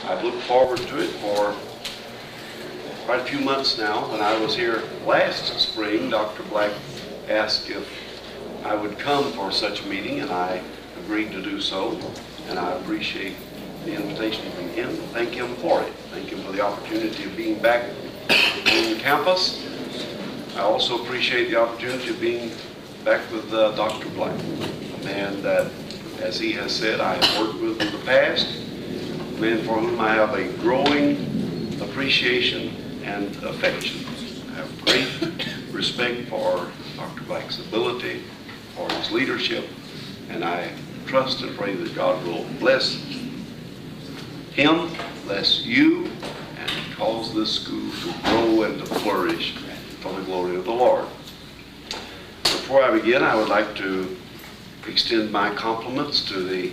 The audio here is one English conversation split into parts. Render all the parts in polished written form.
I've looked forward to it for quite a few months now. When I was here last spring, Dr. Black asked if I would come for such a meeting, and I agreed to do so. And I appreciate the invitation from him. Thank him for it. Thank him for the opportunity of being back on campus. I also appreciate the opportunity of being back with Dr. Black, a man that, as he has said, I have worked with in the past, a man for whom I have a growing appreciation and affection. I have great respect for Dr. Black's ability, for his leadership, and I trust and pray that God will bless him, bless you, and cause this school to grow and to flourish for the glory of the Lord. Before I begin, I would like to extend my compliments to the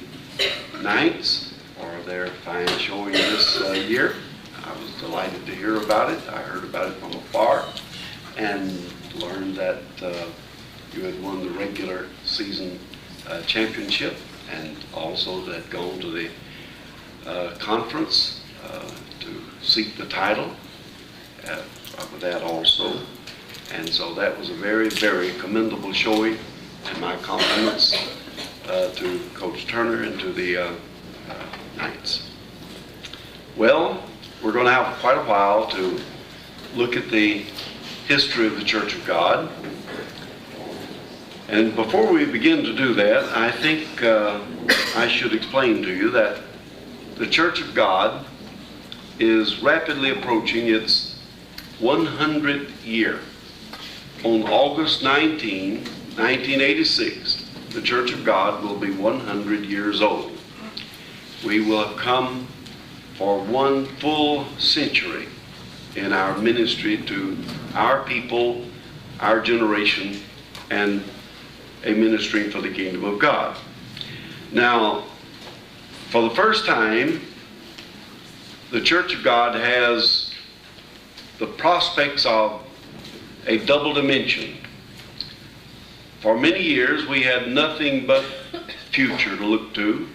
Knights for their fine showing this year. I was delighted to hear about it. I heard about it from afar and learned that you had won the regular season championship and also that gone to the conference to seek the title of that also. And so that was a very, very commendable showing, and my compliments to Coach Turner and to the Knights. Well, we're going to have quite a while to look at the history of the Church of God. And before we begin to do that, I think I should explain to you that the Church of God is rapidly approaching its 100th year. On August 19, 1986, the Church of God will be 100 years old. We will have come for one full century in our ministry to our people, our generation, and a ministry for the kingdom of God. Now, for the first time, the Church of God has the prospects of a double dimension. For many years, we had nothing but future to look to,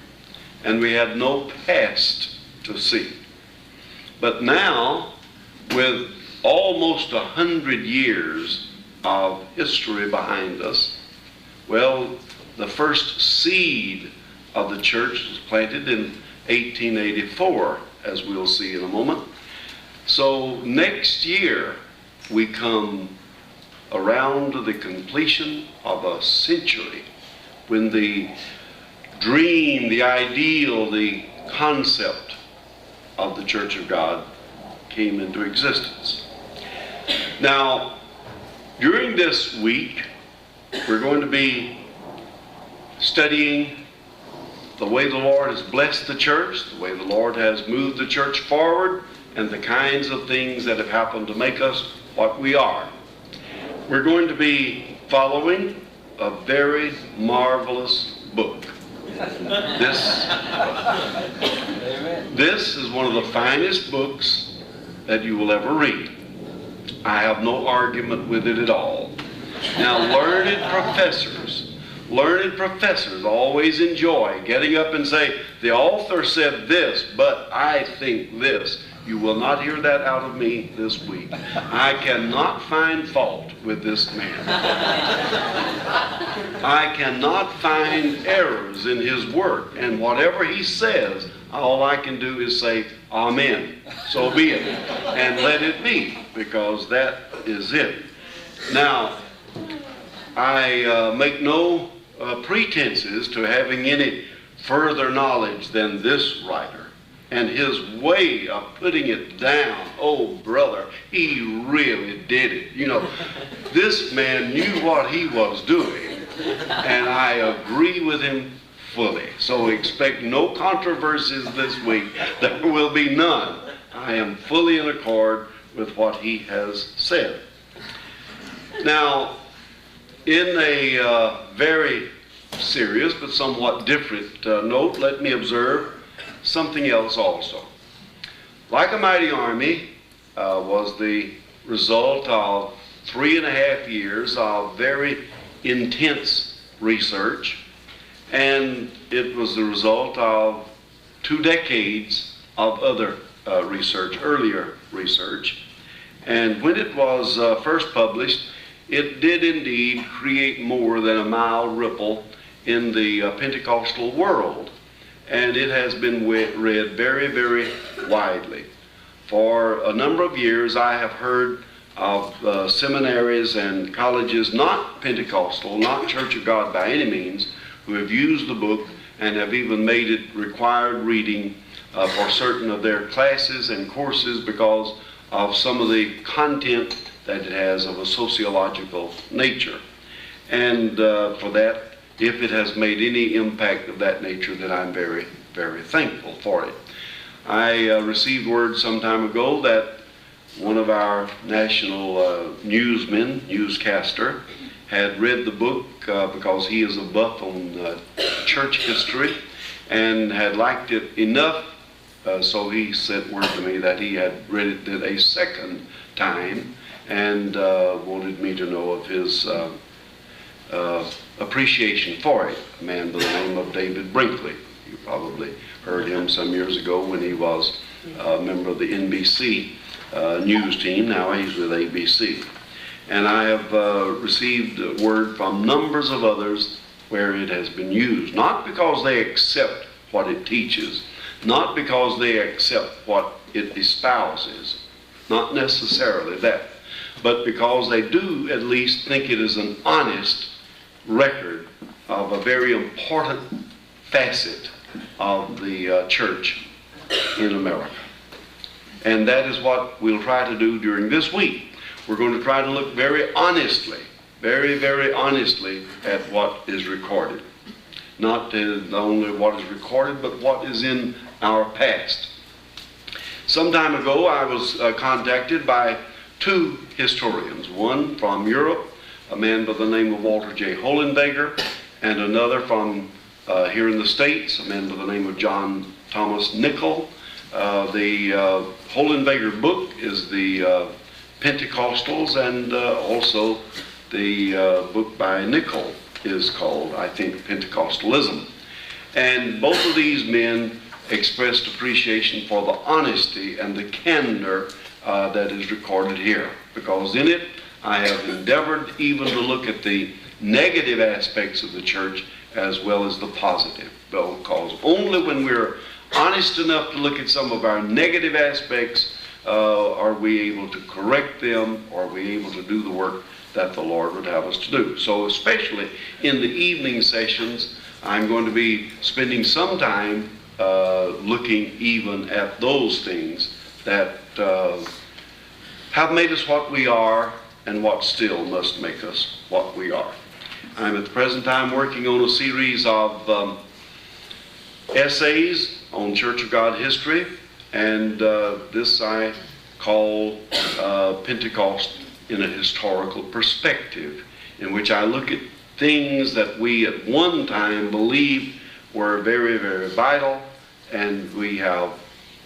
and we had no past to see. But now, with almost 100 years of history behind us, well, the first seed of the church was planted in 1884, as we'll see in a moment. So next year, we come around to the completion of a century when the dream, the ideal, the concept of the Church of God came into existence. Now, during this week, we're going to be studying the way the Lord has blessed the church, the way the Lord has moved the church forward, and the kinds of things that have happened to make us what we are. We're going to be following a very marvelous book. This is one of the finest books that you will ever read. I have no argument with it at all. Now, learned professors always enjoy getting up and say, the author said this, but I think this. You will not hear that out of me this week. I cannot find fault with this man. I cannot find errors in his work, and whatever he says, all I can do is say, amen. So be it, and let it be, because that is it. Now, I make no pretenses to having any further knowledge than this writer. And his way of putting it down, oh brother, he really did it. You know, this man knew what he was doing, and I agree with him fully. So expect no controversies this week. There will be none. I am fully in accord with what he has said. Now, in a very serious but somewhat different note, let me observe something else also. Like a Mighty Army was the result of 3.5 years of very intense research, and it was the result of 2 decades of other research, earlier research. And when it was first published, it did indeed create more than a mild ripple in the Pentecostal world. And it has been read very, very widely. For a number of years, I have heard of seminaries and colleges, not Pentecostal, not Church of God by any means, who have used the book and have even made it required reading for certain of their classes and courses because of some of the content that it has of a sociological nature. And for that, if it has made any impact of that nature, then I'm very, very thankful for it. I received word some time ago that one of our national newscaster, had read the book because he is a buff on church history and had liked it enough, so he sent word to me that he had read it a second time and wanted me to know of his appreciation for it. A man by the name of David Brinkley. You probably heard him some years ago when he was a member of the NBC news team. Now he's with ABC. And I have received word from numbers of others where it has been used, not because they accept what it teaches, not because they accept what it espouses, not necessarily that, but because they do at least think it is an honest record of a very important facet of the church in America. And that is what we'll try to do during this week. We're going to try to look very honestly, very, very honestly at what is recorded. Not only what is recorded, but what is in our past. Some time ago, I was contacted by two historians, one from Europe, a man by the name of Walter J. Holenberger, and another from here in the States, a man by the name of John Thomas Nickel. The Holenberger book is the Pentecostals, and also the book by Nickel is called, I think, Pentecostalism. And both of these men expressed appreciation for the honesty and the candor that is recorded here, because in it I have endeavored even to look at the negative aspects of the church as well as the positive, because only when we're honest enough to look at some of our negative aspects are we able to correct them, or are we able to do the work that the Lord would have us to do. So especially in the evening sessions, I'm going to be spending some time looking even at those things that have made us what we are and what still must make us what we are. I'm at the present time working on a series of essays on Church of God history, and this I call Pentecost in a historical perspective, in which I look at things that we at one time believed were very, very vital, and we have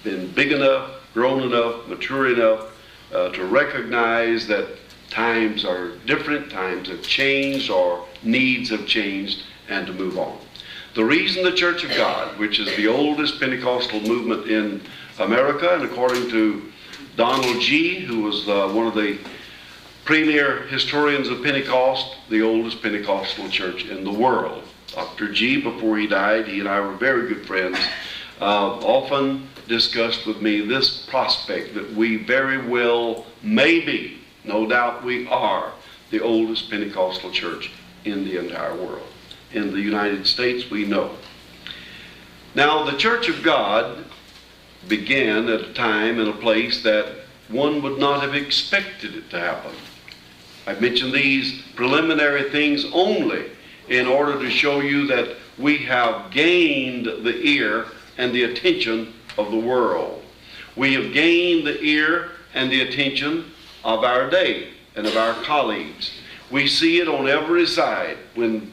been big enough, grown enough, mature enough to recognize that times are different, times have changed, or needs have changed, and to move on. The reason the Church of God, which is the oldest Pentecostal movement in America, and according to Donald G., who was one of the premier historians of Pentecost, the oldest Pentecostal church in the world. Dr. G., before he died, he and I were very good friends, often discussed with me this prospect that we very well may be, no doubt we are, the oldest Pentecostal church in the entire world. In the United States, we know. Now, the Church of God began at a time and a place that one would not have expected it to happen. I've mentioned these preliminary things only in order to show you that we have gained the ear and the attention of the world. We have gained the ear and the attention of our day and of our colleagues. We see it on every side. When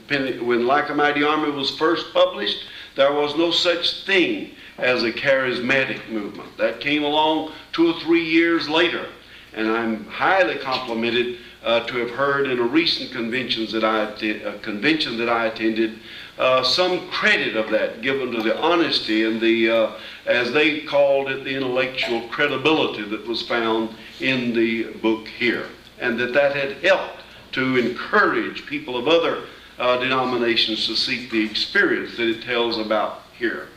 Like a Mighty Army was first published, there was no such thing as a charismatic movement. That came along 2 or 3 years later. And I'm highly complimented to have heard in a recent convention that I attended some credit of that given to the honesty and the, as they called it, the intellectual credibility that was found in the book here, and that had helped to encourage people of other denominations to seek the experience that it tells about here.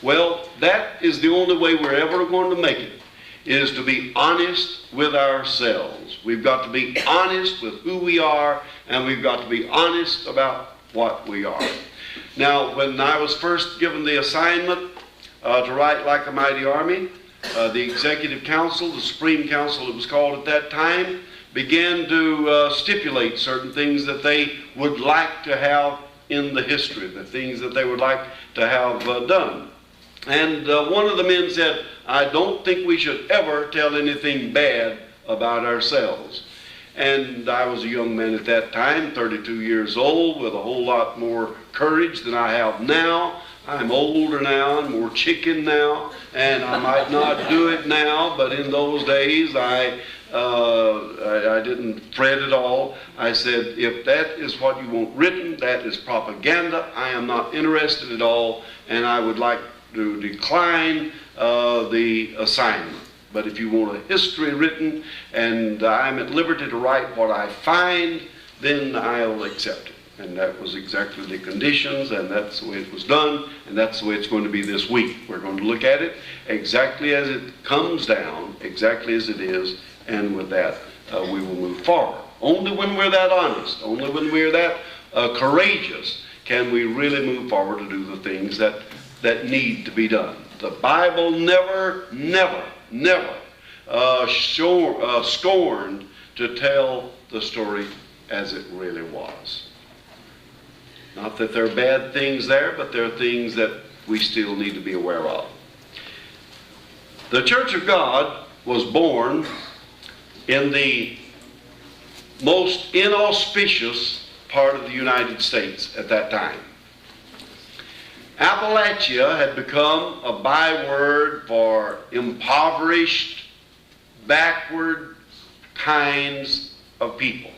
Well, that is the only way we're ever going to make it, is to be honest with ourselves. We've got to be honest with who we are, and we've got to be honest about what we are. Now, when I was first given the assignment to write Like a Mighty Army, the Executive Council, the Supreme Council it was called at that time, began to stipulate certain things that they would like to have in the history, the things that they would like to have done. And one of the men said, I don't think we should ever tell anything bad about ourselves. And I was a young man at that time, 32 years old, with a whole lot more courage than I have now. I'm older now and more chicken now, and I might not do it now, but in those days I didn't fret at all. I said, if that is what you want written, that is propaganda. I am not interested at all, and I would like to decline the assignment. But if you want a history written, and I'm at liberty to write what I find, then I'll accept it. And that was exactly the conditions, and that's the way it was done, and that's the way it's going to be this week. We're going to look at it exactly as it comes down, exactly as it is, and with that we will move forward. Only when we're that honest, only when we're that courageous, can we really move forward to do the things that need to be done. The Bible never scorned to tell the story as it really was. Not that there are bad things there, but there are things that we still need to be aware of. The Church of God was born in the most inauspicious part of the United States at that time. Appalachia had become a byword for impoverished, backward kinds of people.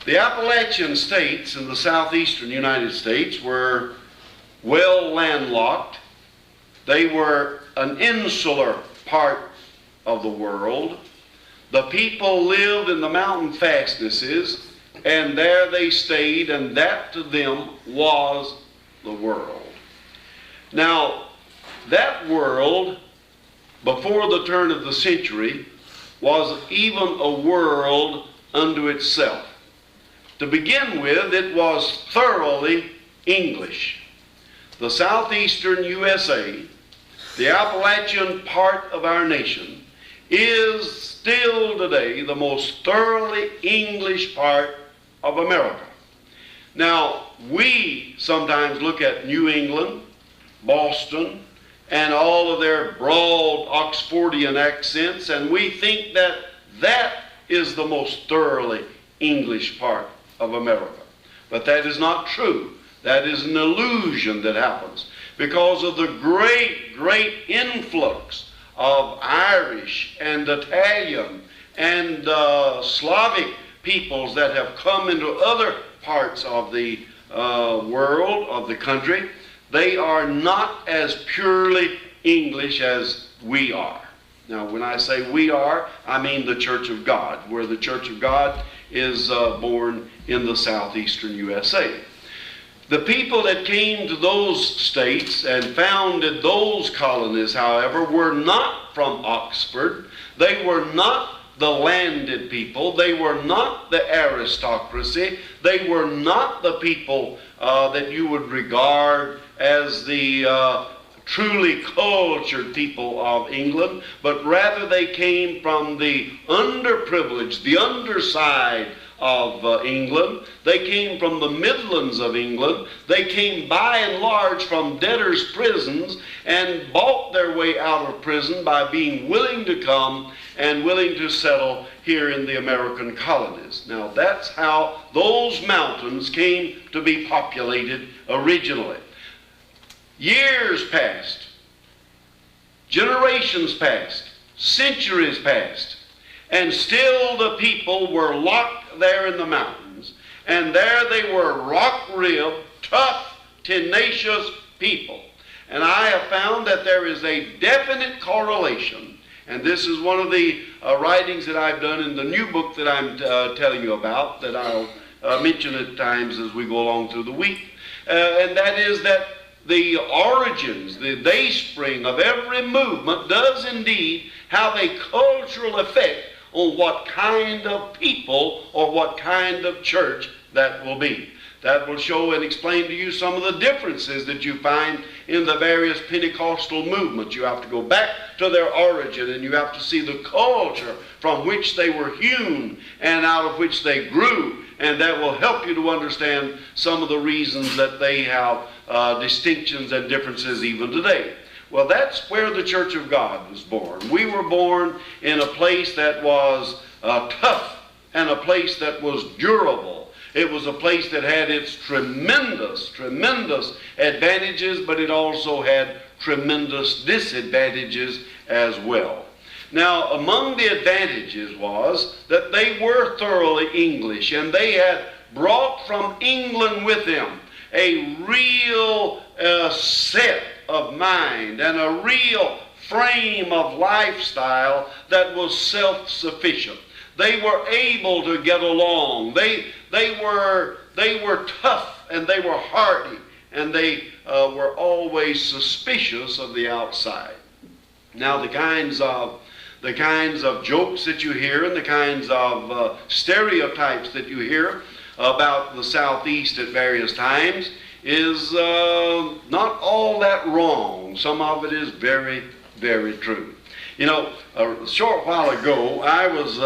The Appalachian states in the southeastern United States were well landlocked. They were an insular part of the world. The people lived in the mountain fastnesses, and there they stayed, and that to them was the world. Now, that world, before the turn of the century, was even a world unto itself. To begin with, it was thoroughly English. The southeastern USA, the Appalachian part of our nation, is still today the most thoroughly English part of America. Now, we sometimes look at New England, Boston, and all of their broad Oxfordian accents, and we think that that is the most thoroughly English part of America. But that is not true. That is an illusion that happens because of the great influx of Irish and Italian and Slavic peoples that have come into other parts of the world, of the country. They are not as purely English as we are. Now, when I say we are, I mean the Church of God, where the Church of God is born in the southeastern USA. The people that came to those states and founded those colonies, however, were not from Oxford. They were not the landed people. They were not the aristocracy. They were not the people that you would regard as the truly cultured people of England, but rather they came from the underprivileged, the underside of England. They came from the Midlands of England. They came by and large from debtors' prisons and bought their way out of prison by being willing to come and willing to settle here in the American colonies. Now, that's how those mountains came to be populated originally. Years passed, generations passed, centuries passed, And still the people were locked there in the mountains. And there they were, rock-ribbed, tough, tenacious people. And I have found that there is a definite correlation. And this is one of the writings that I've done in the new book that I'm telling you about, that I'll mention at times as we go along through the week. And that is that the origins, the dayspring of every movement does indeed have a cultural effect on what kind of people or what kind of church that will be. That will show and explain to you some of the differences that you find in the various Pentecostal movements. You have to go back to their origin, and you have to see the culture from which they were hewn and out of which they grew. And that will help you to understand some of the reasons that they have distinctions and differences even today. Well, that's where the Church of God was born. We were born in a place that was tough and a place that was durable. It was a place that had its tremendous, tremendous advantages, but it also had tremendous disadvantages as well. Now, among the advantages was that they were thoroughly English, and they had brought from England with them a real set of mind and a real frame of lifestyle that was self-sufficient. They were able to get along. They were tough, and they were hardy, and they were always suspicious of the outside. Now, the kinds of jokes that you hear and the kinds of stereotypes that you hear about the Southeast at various times is not all that wrong. Some of it is very, very true. You know, a short while ago, I was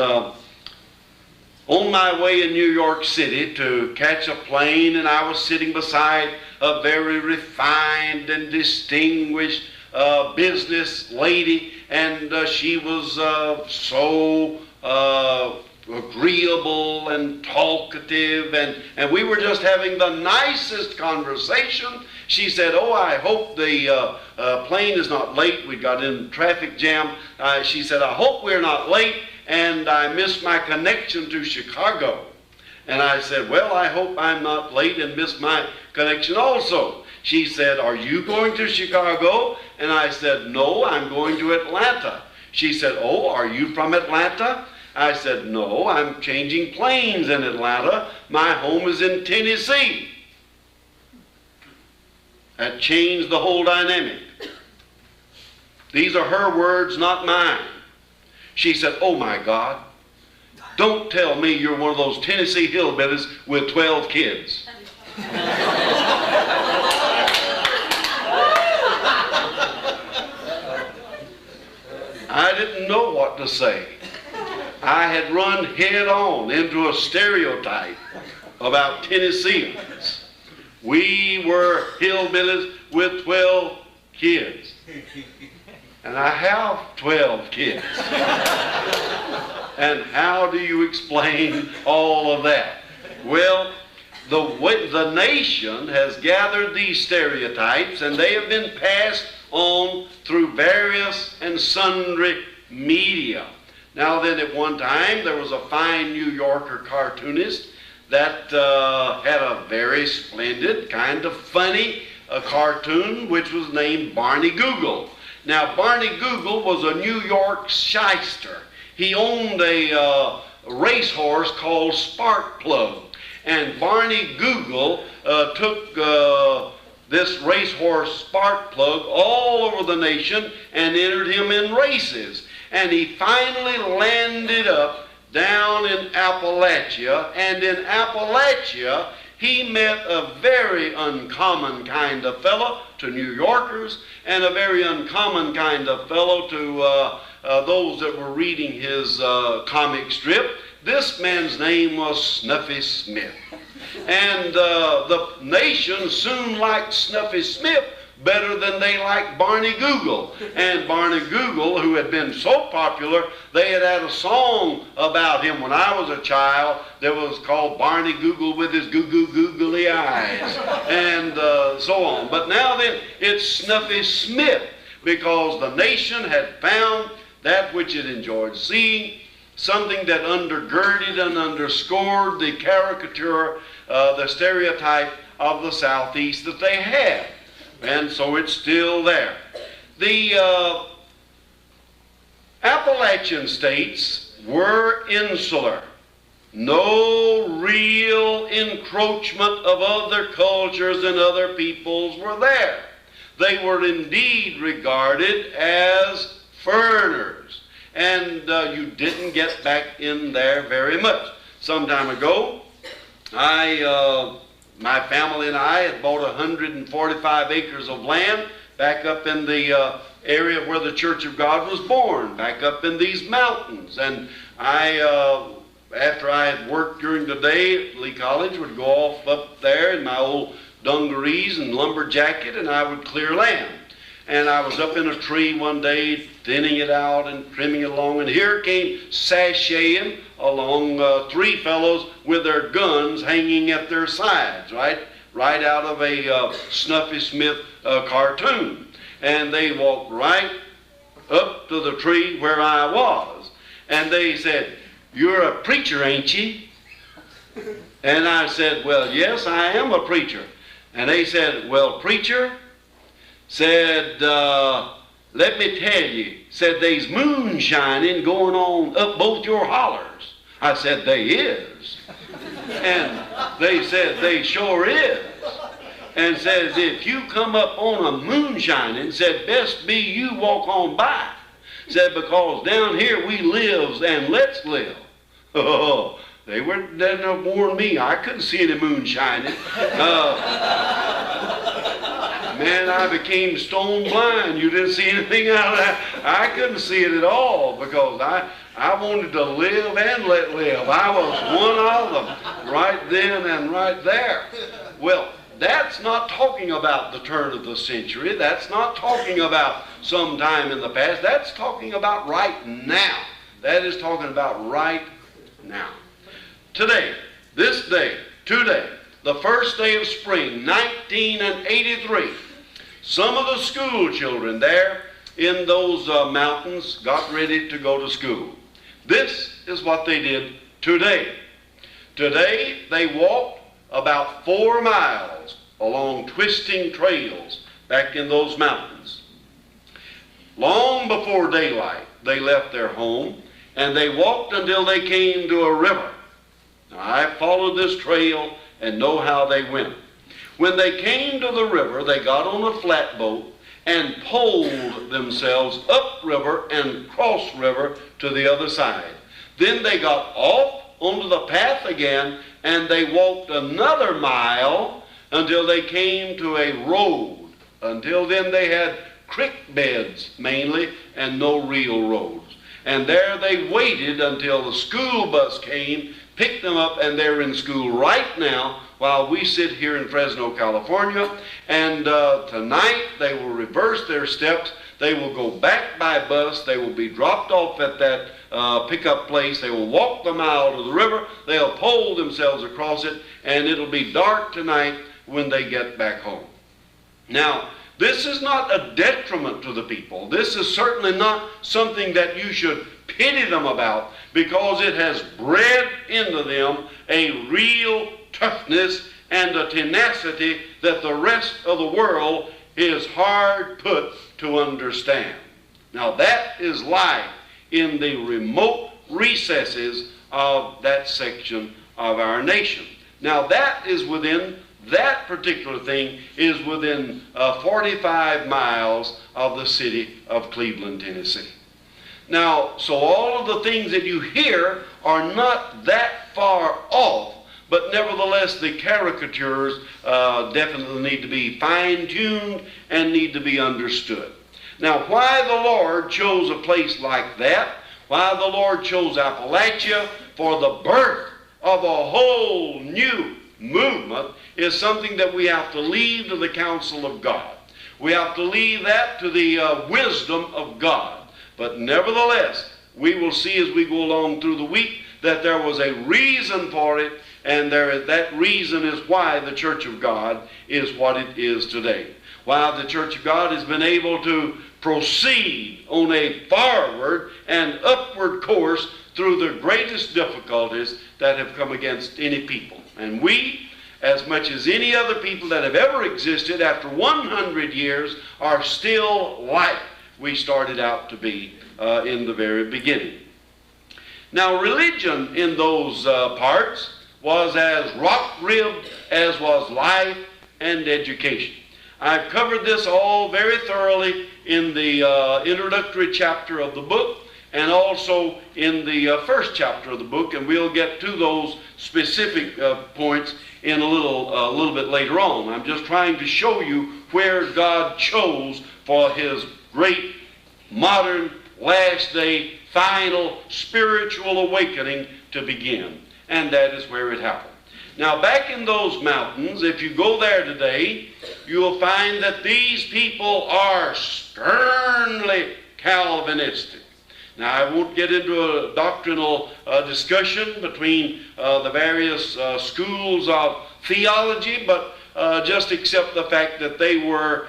on my way in New York City to catch a plane, and I was sitting beside a very refined and distinguished business lady, and she was so agreeable and talkative, and we were just having the nicest conversation. She said, "Oh, I hope the plane is not late. We got in traffic jam." She said, "I hope we're not late, and I missed my connection to Chicago." And I said, "Well, I hope I'm not late and miss my connection also." She said, "Are you going to Chicago?" And I said, "No, I'm going to Atlanta." She said, "Oh, are you from Atlanta?" I said, "No, I'm changing planes in Atlanta. My home is in Tennessee." That changed the whole dynamic. These are her words, not mine. She said, "Oh my God, don't tell me you're one of those Tennessee hillbillies with 12 kids." I didn't know what to say. I had run head on into a stereotype about Tennesseans. We were hillbillies with 12 kids. And I have 12 kids. And how do you explain all of that? Well, the nation has gathered these stereotypes, and they have been passed on through various and sundry media. Now then, at one time, there was a fine New Yorker cartoonist that had a very splendid, kind of funny cartoon, which was named Barney Google. Now, Barney Google was a New York shyster. He owned a racehorse called Sparkplug. And Barney Google took this racehorse Sparkplug all over the nation and entered him in races. And he finally landed up down in Appalachia. And in Appalachia, he met a very uncommon kind of fellow to New Yorkers, and a very uncommon kind of fellow to those that were reading his comic strip. This man's name was Snuffy Smith. And the nation soon liked Snuffy Smith better than they liked Barney Google. And Barney Google, who had been so popular, they had a song about him when I was a child that was called Barney Google with his googly eyes, and so on. But now then, it's Snuffy Smith, because the nation had found that which it enjoyed seeing, something that undergirded and underscored the caricature, the stereotype of the Southeast that they had. And so it's still there. The Appalachian states were insular. No real encroachment of other cultures and other peoples were there. They were indeed regarded as foreigners. And you didn't get back in there very much. Some time ago, my family and I had bought 145 acres of land back up in the area where the Church of God was born, back up in these mountains. And after I had worked during the day at Lee College, would go off up there in my old dungarees and lumber jacket, and I would clear land. And I was up in a tree one day, thinning it out and trimming it along, and here came sashaying along three fellows with their guns hanging at their sides, right out of a Snuffy Smith cartoon. And they walked right up to the tree where I was, and they said, "You're a preacher, ain't you?" And I said, "Well, yes, I am a preacher." And they said, "Well, preacher," said, "let me tell you," said, "there's moonshining going on up both your hollers." I said, "They is." And they said, "They sure is." And says, "If you come up on a moonshining," said, "best be you walk on by." Said, "because down here we lives and let's live." Oh, they didn't warn me. I couldn't see any moonshining. Man, I became stone blind. You didn't see anything out of that. I couldn't see it at all because I wanted to live and let live. I was one of them right then and right there. Well, that's not talking about the turn of the century. That's not talking about some time in the past. That's talking about right now. That is talking about right now. Today, this day, today, the first day of spring, 1983, some of the school children there in those mountains got ready to go to school. This is what they did today. Today, they walked about 4 miles along twisting trails back in those mountains. Long before daylight, they left their home and they walked until they came to a river. Now, I followed this trail and know how they went. When they came to the river, they got on a flatboat and poled themselves upriver and cross river to the other side. Then they got off onto the path again and they walked another mile until they came to a road. Until then they had creek beds mainly and no real roads. And there they waited until the school bus came, picked them up, and they're in school right now while we sit here in Fresno, California. And tonight they will reverse their steps. They will go back by bus. They will be dropped off at that pickup place. They will walk the mile to the river. They'll pole themselves across it, and it'll be dark tonight when they get back home. Now, this is not a detriment to the people. This is certainly not something that you should pity them about, because it has bred into them a real toughness and a tenacity that the rest of the world is hard put to understand. Now, that is life in the remote recesses of that section of our nation. Now, that particular thing is within 45 miles of the city of Cleveland, Tennessee. Now, so all of the things that you hear are not that far off, but nevertheless the caricatures definitely need to be fine-tuned and need to be understood. Now, why the Lord chose a place like that, why the Lord chose Appalachia for the birth of a whole new movement, is something that we have to leave to the counsel of God. We have to leave that to the wisdom of God. But nevertheless, we will see as we go along through the week that there was a reason for it, and that reason is why the Church of God is what it is today. Why the Church of God has been able to proceed on a forward and upward course through the greatest difficulties that have come against any people. And we, as much as any other people that have ever existed, after 100 years, are still like we started out to be in the very beginning. Now, religion in those parts was as rock-ribbed as was life and education. I've covered this all very thoroughly in the introductory chapter of the book, and also in the first chapter of the book, and we'll get to those specific points in a little bit later on. I'm just trying to show you where God chose for His great, modern, last-day, final spiritual awakening to begin, and that is where it happened. Now, back in those mountains, if you go there today, you will find that these people are sternly Calvinistic. Now, I won't get into a doctrinal discussion between the various schools of theology, but just accept the fact that they were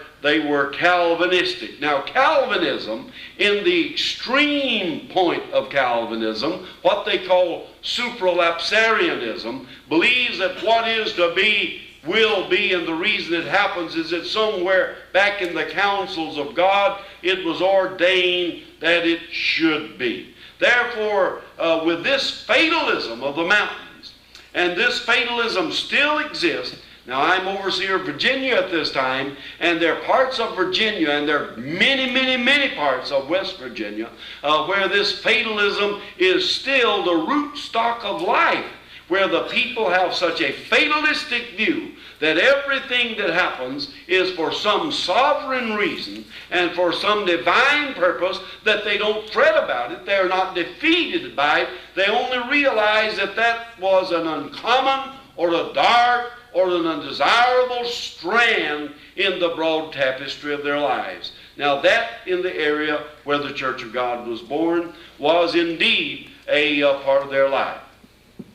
Calvinistic. Now, Calvinism, in the extreme point of Calvinism, what they call supralapsarianism, believes that what is to be will be, and the reason it happens is that somewhere back in the counsels of God, it was ordained that it should be. Therefore, with this fatalism of the mountains, and this fatalism still exists. Now, I'm overseer of Virginia at this time, and there are parts of Virginia, and there are many, many, many parts of West Virginia, where this fatalism is still the root stock of life, where the people have such a fatalistic view that everything that happens is for some sovereign reason and for some divine purpose, that they don't fret about it. They're not defeated by it. They only realize that that was an uncommon or a dark or an undesirable strand in the broad tapestry of their lives. Now, that in the area where the Church of God was born was indeed a part of their life.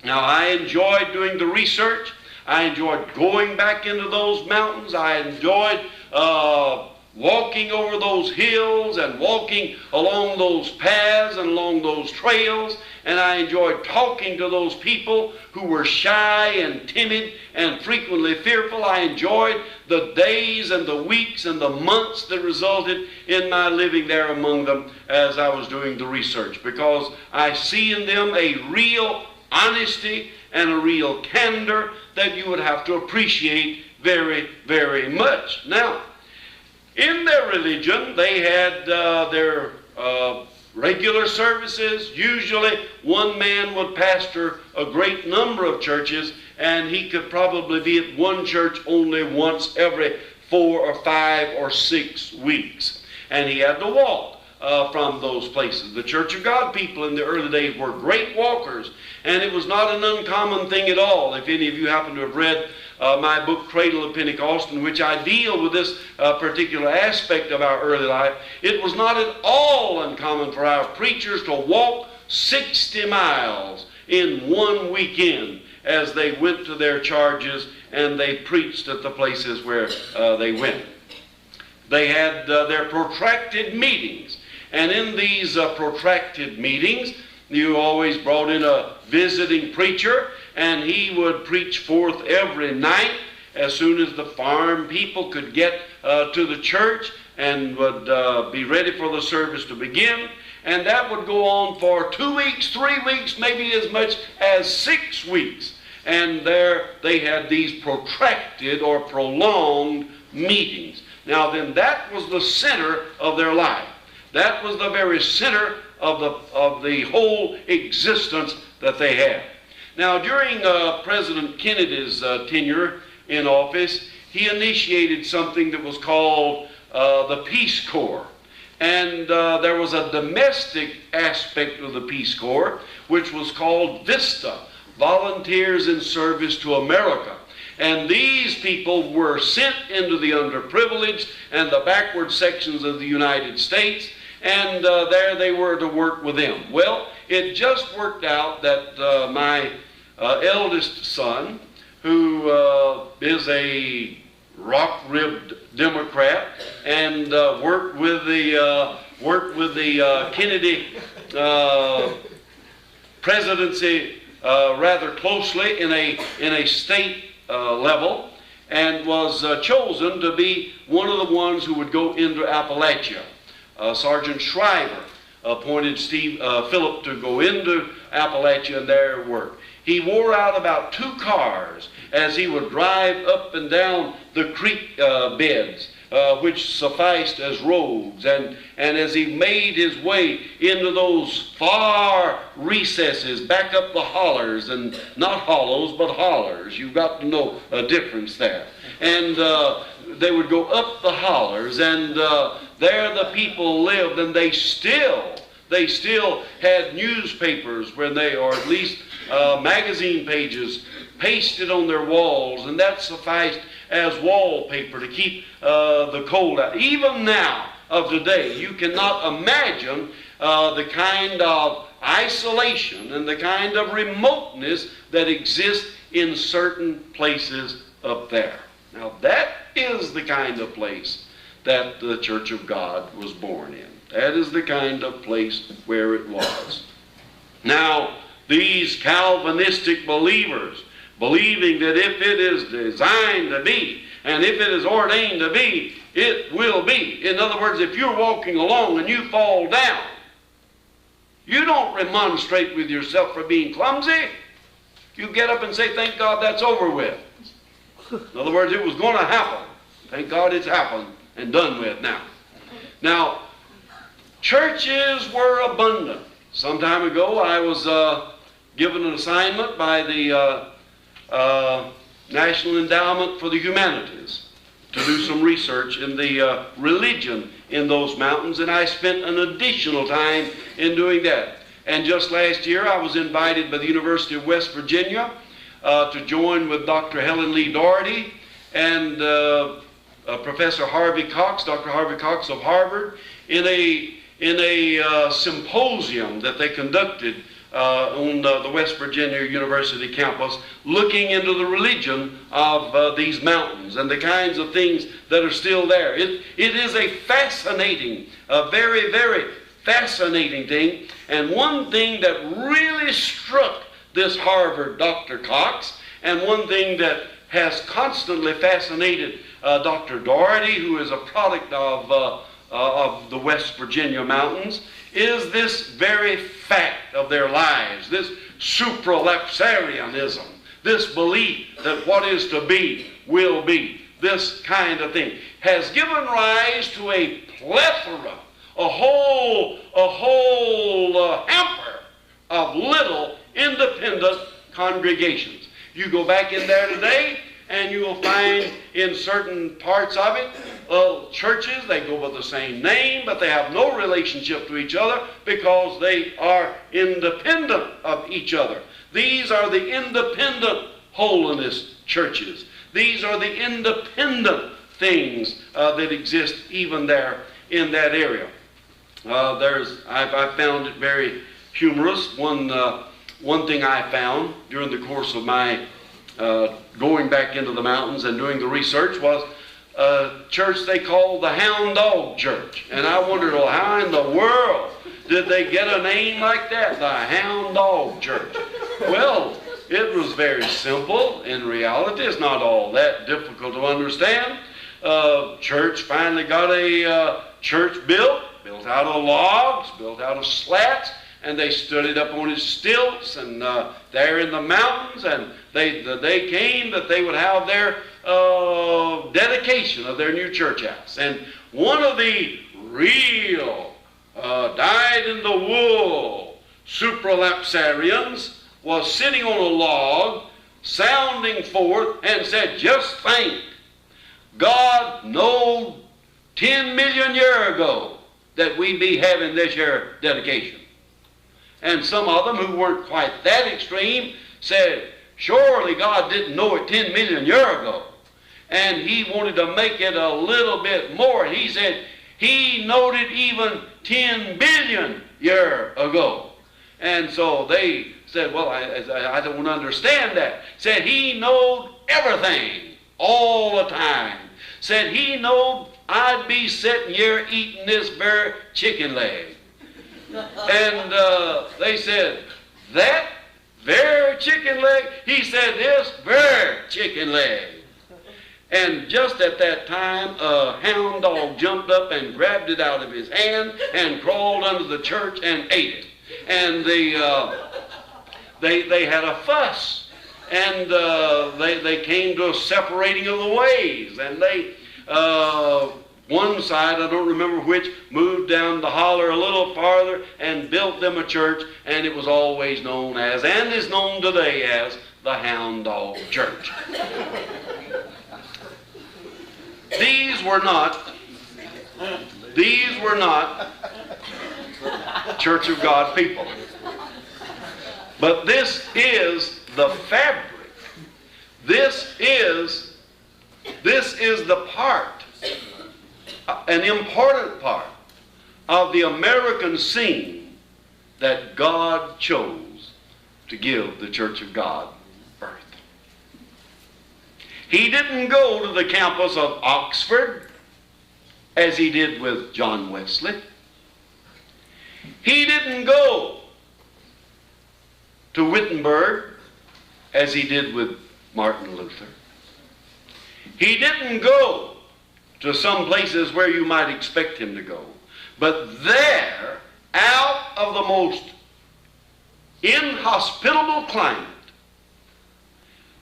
Now, I enjoyed doing the research. I enjoyed going back into those mountains. I enjoyed walking over those hills and walking along those paths and along those trails. And I enjoyed talking to those people who were shy and timid and frequently fearful. I enjoyed the days and the weeks and the months that resulted in my living there among them as I was doing the research, because I see in them a real honesty and a real candor that you would have to appreciate very, very much. Now, in their religion, they had their regular services. Usually, one man would pastor a great number of churches, and he could probably be at one church only once every 4 or 5 or 6 weeks. And he had to walk from those places. The Church of God people in the early days were great walkers, and it was not an uncommon thing at all. If any of you happen to have read my book, Cradle of Pentecost, in which I deal with this particular aspect of our early life, it was not at all uncommon for our preachers to walk 60 miles in one weekend as they went to their charges and they preached at the places where they went. They had their protracted meetings, and in these protracted meetings, you always brought in a visiting preacher, and he would preach forth every night as soon as the farm people could get to the church and would be ready for the service to begin. And that would go on for 2 weeks, 3 weeks, maybe as much as 6 weeks. And there they had these protracted or prolonged meetings. Now then, that was the center of their life. That was the very center of the whole existence that they had. Now, during President Kennedy's tenure in office, he initiated something that was called the Peace Corps. And there was a domestic aspect of the Peace Corps, which was called VISTA, Volunteers in Service to America. And these people were sent into the underprivileged and the backward sections of the United States, and there they were to work with them. Well, it just worked out that my eldest son, who is a rock-ribbed Democrat and worked with the Kennedy presidency rather closely in a state level, and was chosen to be one of the ones who would go into Appalachia. Sergeant Shriver appointed Philip to go into Appalachia and there work. He wore out about 2 cars as he would drive up and down the creek beds, which sufficed as roads, and as he made his way into those far recesses, back up the hollers, and not hollows, but hollers. You've got to know a difference there. And they would go up the hollers, and there the people lived, and they still had newspapers where they, or at least magazine pages, pasted on their walls, and that sufficed as wallpaper to keep the cold out. Even now of today, you cannot imagine the kind of isolation and the kind of remoteness that exists in certain places up there. Now that is the kind of place that the Church of God was born in. That is the kind of place where it was. Now, these Calvinistic believers, believing that if it is designed to be, and if it is ordained to be, it will be. In other words, if you're walking along and you fall down, you don't remonstrate with yourself for being clumsy. You get up and say, thank God that's over with. In other words, it was going to happen. Thank God it's happened and done with now. Now, churches were abundant. Some time ago, I was given an assignment by the National Endowment for the Humanities to do some research in the religion in those mountains, and I spent an additional time in doing that. And just last year, I was invited by the University of West Virginia to join with Dr. Helen Lee Doherty and Professor Harvey Cox, Dr. Harvey Cox of Harvard, in a symposium that they conducted on the West Virginia University campus, looking into the religion of these mountains and the kinds of things that are still there. It is a fascinating, a very, very fascinating thing. And one thing that really struck this Harvard Dr. Cox, and one thing that has constantly fascinated Dr. Doherty, who is a product of the West Virginia mountains, is this very fact of their lives, this supralapsarianism, this belief that what is to be will be, this kind of thing, has given rise to a plethora, a whole hamper of little independent congregations. You go back in there today, and you will find in certain parts of it, churches, they go by the same name, but they have no relationship to each other because they are independent of each other. These are the independent holiness churches. These are the independent things that exist even there in that area. I found it very humorous. One thing I found during the course of my going back into the mountains and doing the research was a church they called the Hound Dog Church. And I wondered, well, how in the world did they get a name like that, the Hound Dog Church? Well, it was very simple. In reality, it's not all that difficult to understand. Church finally got a church built out of logs, built out of slats, and they stood it up on its stilts, and there in the mountains, and the day came that they would have their dedication of their new church house. And one of the real dyed-in-the-wool supralapsarians was sitting on a log, sounding forth, and said, just think, God knowed 10 million years ago that we'd be having this here dedication. And some of them who weren't quite that extreme said, surely God didn't know it 10 million years ago. And he wanted to make it a little bit more. He said, he knowed it even 10 billion years ago. And so they said, well, I don't understand that. Said he knowed everything all the time. Said he knowed I'd be sitting here eating this very chicken leg. And they said, That very chicken leg, he said, this very chicken leg. And just at that time, a hound dog jumped up and grabbed it out of his hand and crawled under the church and ate it. And they had a fuss. And they came to a separating of the ways. And they, one side, I don't remember which, moved down the holler a little farther and built them a church. And it was always known as, and is known today as, the Hound Dog Church. These were not Church of God people. But this is the fabric. This is the part, an important part of the American scene that God chose to give the Church of God birth. He didn't go to the campus of Oxford as he did with John Wesley. He didn't go to Wittenberg as he did with Martin Luther. He didn't go to some places where you might expect him to go. But there, out of the most inhospitable climate,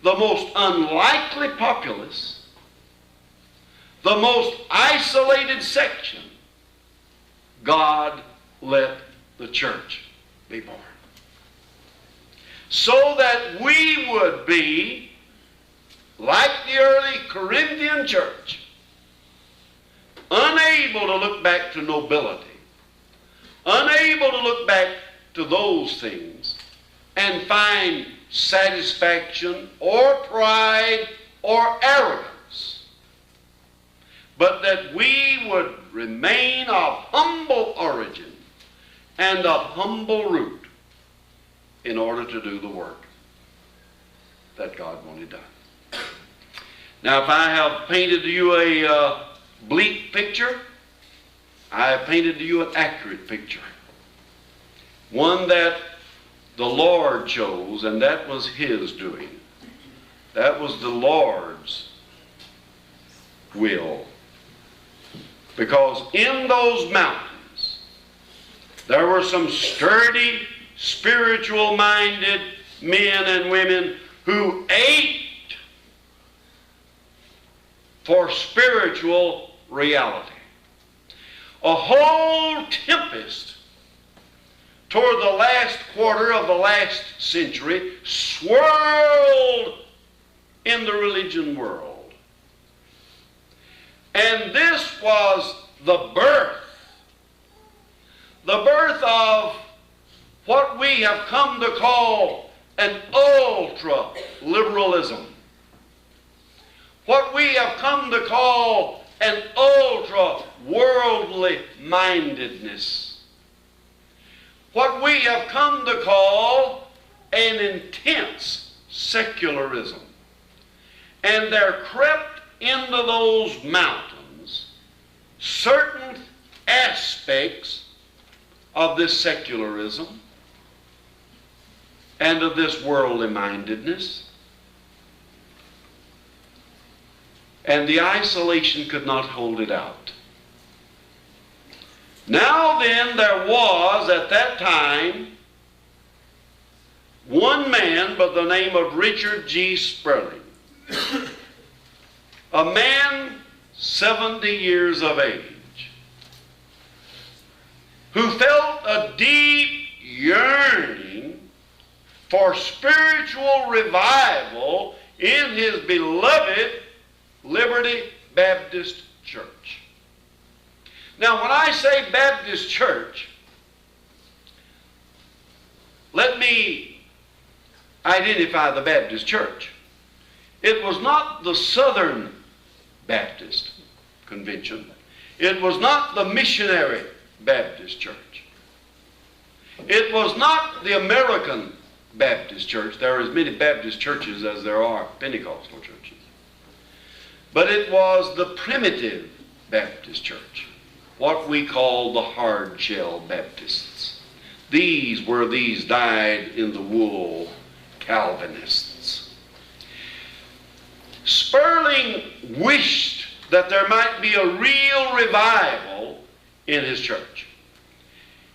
the most unlikely populace, the most isolated section, God let the church be born. So that we would be, like the early Corinthian church, unable to look back to nobility, unable to look back to those things and find satisfaction or pride or arrogance, but that we would remain of humble origin and of humble root in order to do the work that God wanted done. Now, if I have painted to you a bleak picture, I have painted to you an accurate picture. One that the Lord chose, and that was His doing. That was the Lord's will. Because in those mountains, there were some sturdy, spiritual-minded men and women who ate for spiritual reality. A whole tempest toward the last quarter of the last century swirled in the religion world. And this was the birth of what we have come to call an ultra-liberalism. What we have come to call an ultra-worldly mindedness. What we have come to call an intense secularism. And there crept into those mountains certain aspects of this secularism and of this worldly mindedness. And the isolation could not hold it out. Now then, there was at that time one man by the name of Richard G. Sperling, a man 70 years of age, who felt a deep yearning for spiritual revival in his beloved Liberty Baptist Church. Now, when I say Baptist Church, let me identify the Baptist Church. It was not the Southern Baptist Convention. It was not the Missionary Baptist Church. It was not the American Baptist Church. There are as many Baptist churches as there are Pentecostal churches. But it was the primitive Baptist church, what we call the hard shell Baptists. These were these dyed-in-the-wool Calvinists. Sperling wished that there might be a real revival in his church.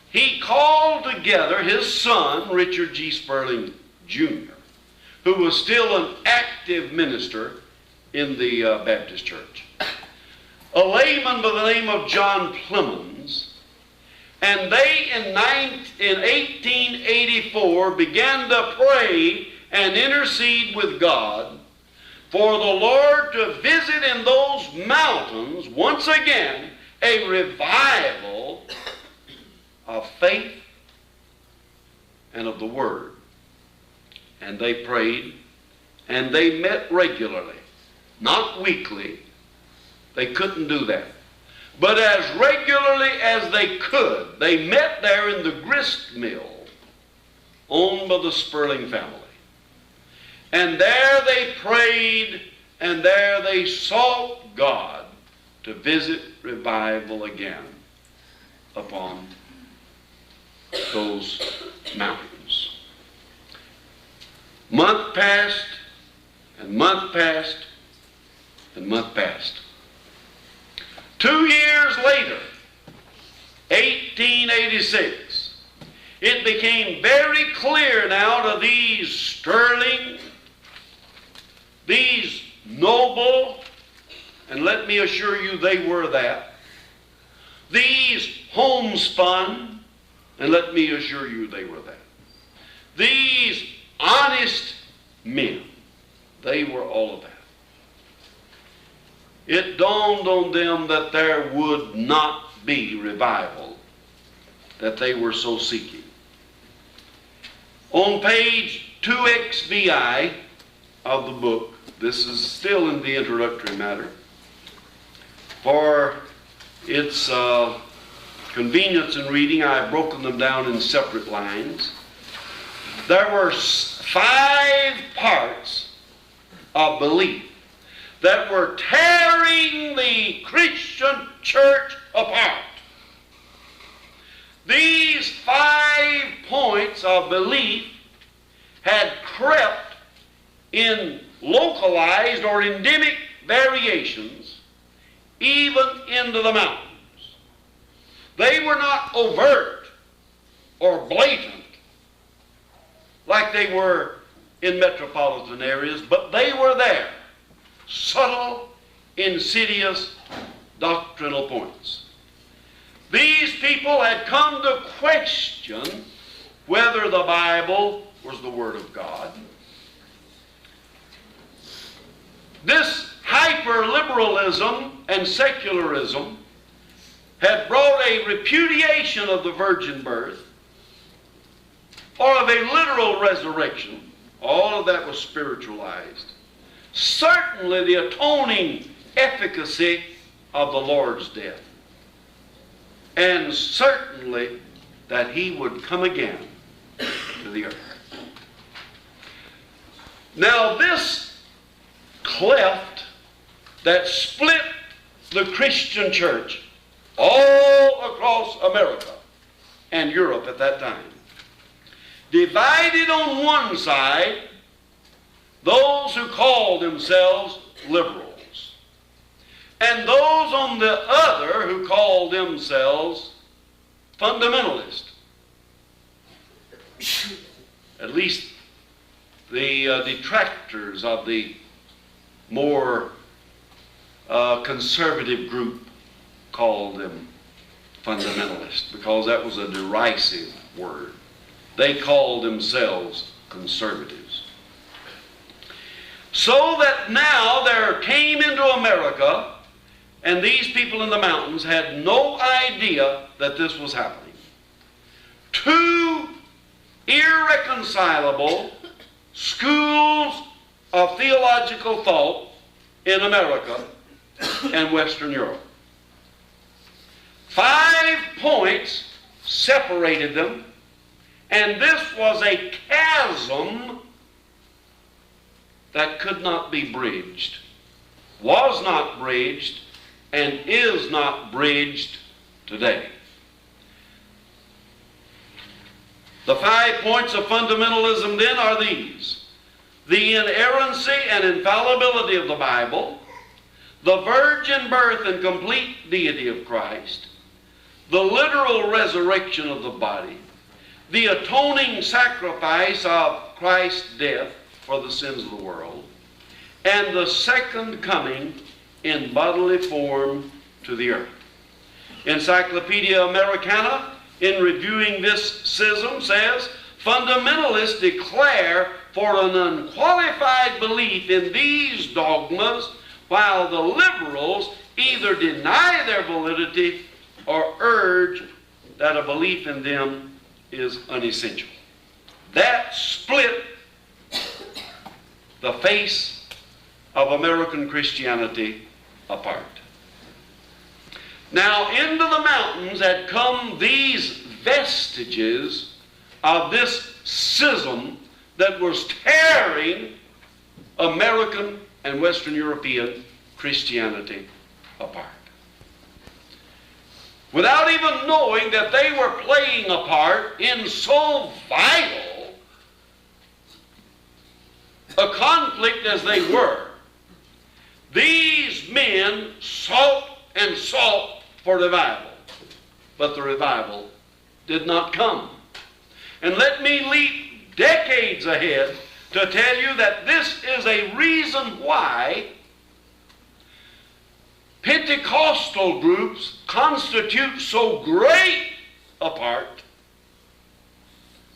He called together his son, Richard G. Sperling Jr., who was still an active minister in the Baptist church, a layman by the name of John Clemens, and they in 1884 began to pray and intercede with God for the Lord to visit in those mountains once again a revival of faith and of the Word. And they prayed, and they met regularly, not weekly. They couldn't do that. But as regularly as they could, they met there in the grist mill owned by the Sperling family. And there they prayed, and there they sought God to visit revival again upon those mountains. Month passed, and month passed, and month passed. 2 years later, 1886, it became very clear now to these sterling, these noble, and let me assure you they were that, these homespun, and let me assure you they were that, these honest men, they were all of that. It dawned on them that there would not be revival that they were so seeking. On page 2XVI of the book, this is still in the introductory matter, for its convenience in reading, I have broken them down in separate lines. There were 5 parts of belief that were tearing the Christian church apart. These 5 points of belief had crept in localized or endemic variations even into the mountains. They were not overt or blatant like they were in metropolitan areas, but they were there. Subtle, insidious, doctrinal points. These people had come to question whether the Bible was the Word of God. This hyper-liberalism and secularism had brought a repudiation of the virgin birth or of a literal resurrection. All of that was spiritualized. Certainly the atoning efficacy of the Lord's death. And certainly that He would come again to the earth. Now this cleft that split the Christian church all across America and Europe at that time, divided on one side those who called themselves liberals, and those on the other who called themselves fundamentalists. At least the detractors of the more conservative group called them fundamentalists, because that was a derisive word. They called themselves conservatives. So that now there came into America, and these people in the mountains had no idea that this was happening, 2 irreconcilable schools of theological thought in America and Western Europe. 5 points separated them, and this was a chasm that could not be bridged, was not bridged, and is not bridged today. The 5 points of fundamentalism then are these: the inerrancy and infallibility of the Bible, the virgin birth and complete deity of Christ, the literal resurrection of the body, the atoning sacrifice of Christ's death for the sins of the world, and the second coming in bodily form to the earth. Encyclopedia Americana, in reviewing this schism, says, fundamentalists declare for an unqualified belief in these dogmas, while the liberals either deny their validity or urge that a belief in them is unessential. That split the face of American Christianity apart. Now, into the mountains had come these vestiges of this schism that was tearing American and Western European Christianity apart. Without even knowing that they were playing a part in so vital a conflict as they were, these men sought and sought for revival, but the revival did not come. And let me leap decades ahead to tell you that this is a reason why Pentecostal groups constitute so great a part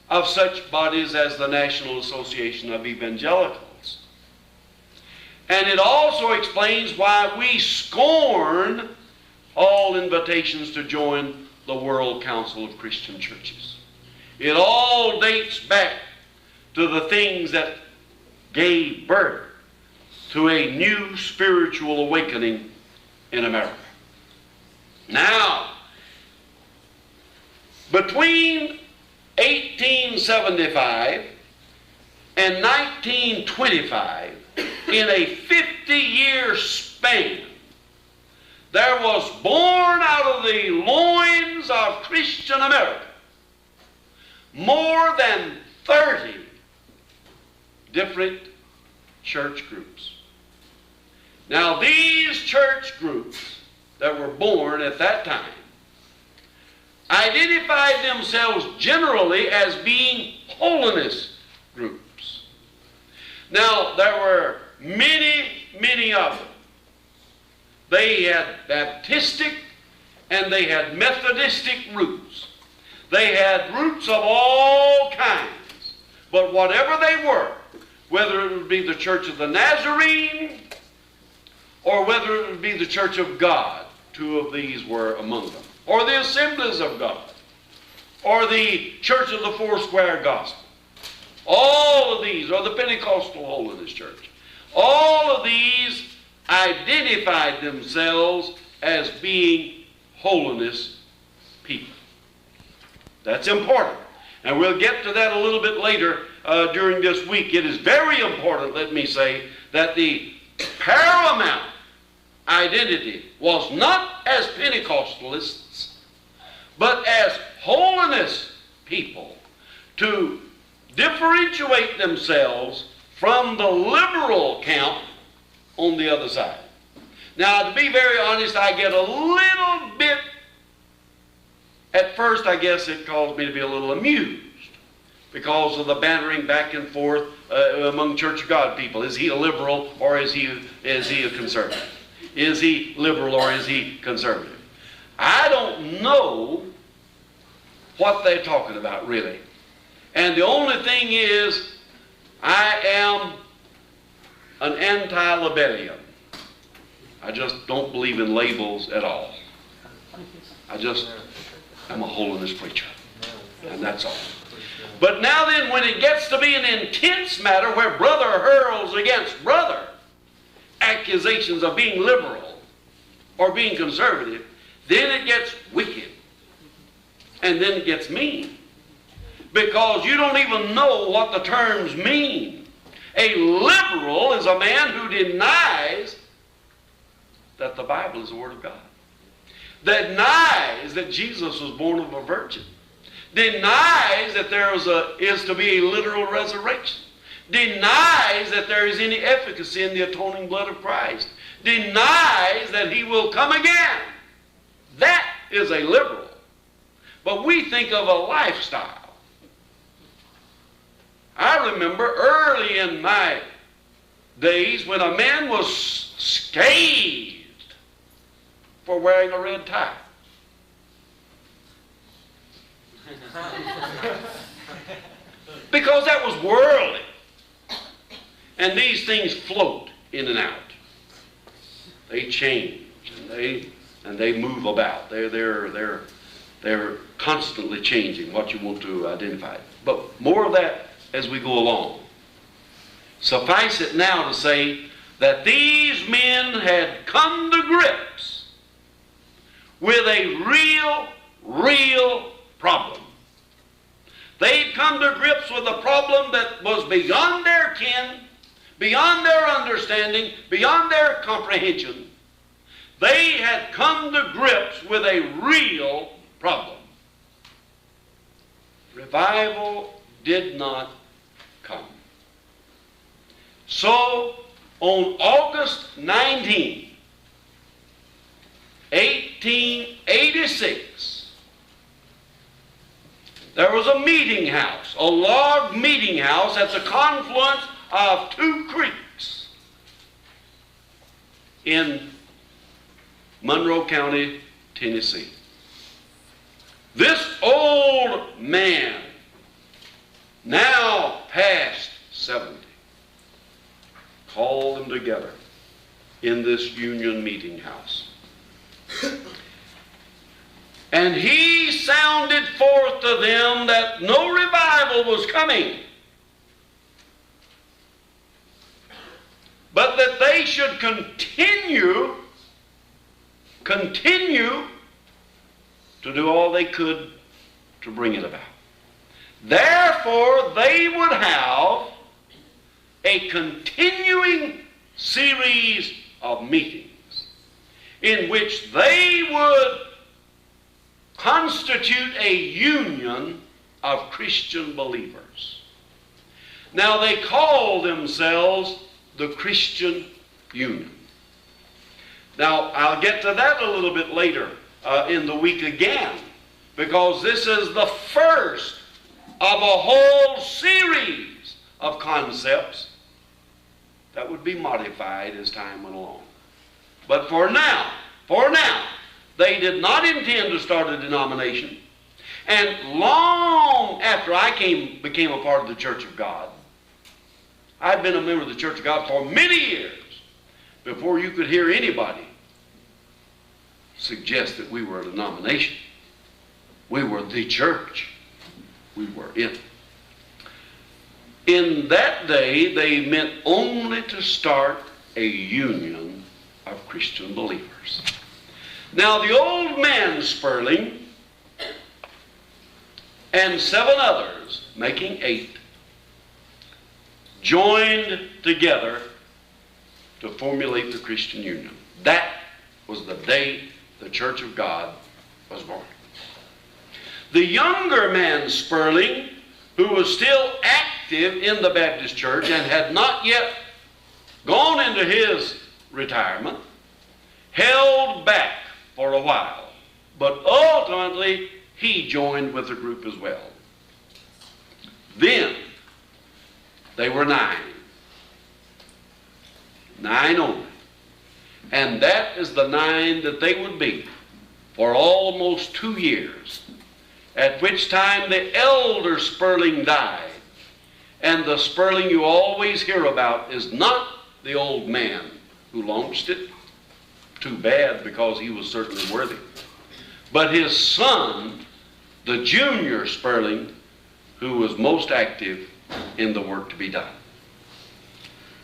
of such bodies as the National Association of Evangelicals. And it also explains why we scorn all invitations to join the World Council of Christian Churches. It all dates back to the things that gave birth to a new spiritual awakening in America. Now, between 1875 and 1925, in a 50-year span, there was born out of the loins of Christian America more than 30 different church groups. Now, these church groups that were born at that time identified themselves generally as being holiness groups. Now, there were many of them. They had Baptistic and they had Methodistic roots. They had roots of all kinds. But whatever they were, whether it would be the Church of the Nazarene or whether it would be the Church of God, two of these were among them, or the Assemblies of God, or the Church of the Foursquare Gospel. All of these, or the Pentecostal Holiness Church, all of these identified themselves as being holiness people. That's important. And we'll get to that a little bit later during this week. It is very important, let me say, that the paramount identity was not as Pentecostalists, but as holiness people, to differentiate themselves from the liberal camp on the other side. Now, to be very honest, I get a little bit, at first I guess it caused me to be a little amused because of the bantering back and forth among Church of God people. Is he a liberal or is he a conservative? Is he liberal or is he conservative? I don't know what they're talking about, really. And the only thing is, I am an anti-libellion. I just don't believe in labels at all. I'm a holiness preacher. And that's all. But now then, when it gets to be an intense matter where brother hurls against brother accusations of being liberal or being conservative, then it gets wicked. And then it gets mean. Because you don't even know what the terms mean. A liberal is a man who denies that the Bible is the Word of God. Denies that Jesus was born of a virgin. denies that there is to be a literal resurrection, denies that there is any efficacy in the atoning blood of Christ, denies that he will come again. That is a liberal. But we think of a lifestyle. I remember early in my days when a man was scathed for wearing a red tie. Because that was worldly. And these things float in and out. They change and they move about. They're constantly changing what you want to identify. But more of that as we go along. Suffice it now to say that these men had come to grips with a real problem. They'd come to grips with a problem that was beyond their ken, beyond their understanding, beyond their comprehension. They had come to grips with a real problem. Revival did not come. So, on August 19, 1886, there was a meeting house, a log meeting house at the confluence of two creeks in Monroe County, Tennessee. This old man, now past 70, called them together in this union meeting house. And he sounded forth to them that no revival was coming, but that they should continue to do all they could to bring it about. Therefore, they would have a continuing series of meetings in which they would constitute a union of Christian believers. Now, they call themselves the Christian Union. Now, I'll get to that a little bit later in the week again, because this is the first of a whole series of concepts that would be modified as time went along. But for now, they did not intend to start a denomination. And long after I became a part of the Church of God, I'd been a member of the Church of God for many years before you could hear anybody suggest that we were a denomination. We were the church. We were it. In that day, they meant only to start a union of Christian believers. Now, the old man Sperling and 7 others, making 8, joined together to formulate the Christian Union. That was the day the Church of God was born. The younger man Sperling, who was still active in the Baptist Church and had not yet gone into his retirement, held back for a while, but ultimately he joined with the group as well. Then they were 9. 9 only. And that is the 9 that they would be for almost 2 years, at which time the elder Sperling died. And the Sperling you always hear about is not the old man who launched it. Too bad, because he was certainly worthy. But his son, the junior Sperling, who was most active in the work to be done.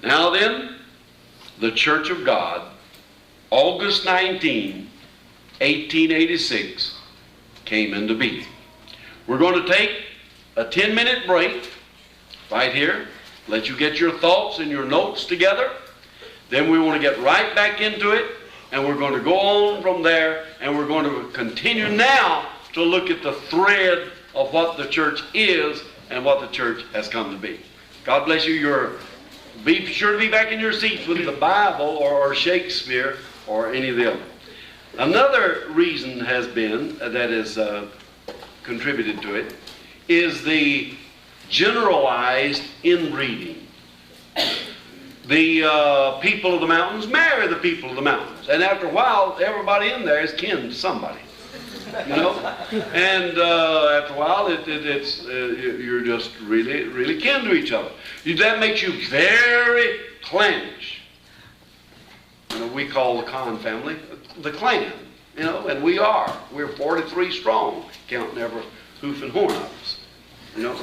Now then, the Church of God, August 19, 1886, came into being. We're going to take a 10-minute break right here, let you get your thoughts and your notes together. Then we want to get right back into it, and we're going to go on from there, and we're going to continue now to look at the thread of what the church is and what the church has come to be. God bless you. Be sure to be back in your seats with the Bible or Shakespeare or any of the other. Another reason has been, that has contributed to it, is the generalized inbreeding. The people of the mountains marry the people of the mountains. And after a while, everybody in there is kin to somebody. You know? And after a while, you're just really, really kin to each other. That makes you very clannish. You know, we call the Conn family the clan. You know, and we're 43 strong, counting every hoof and horn of us. You know,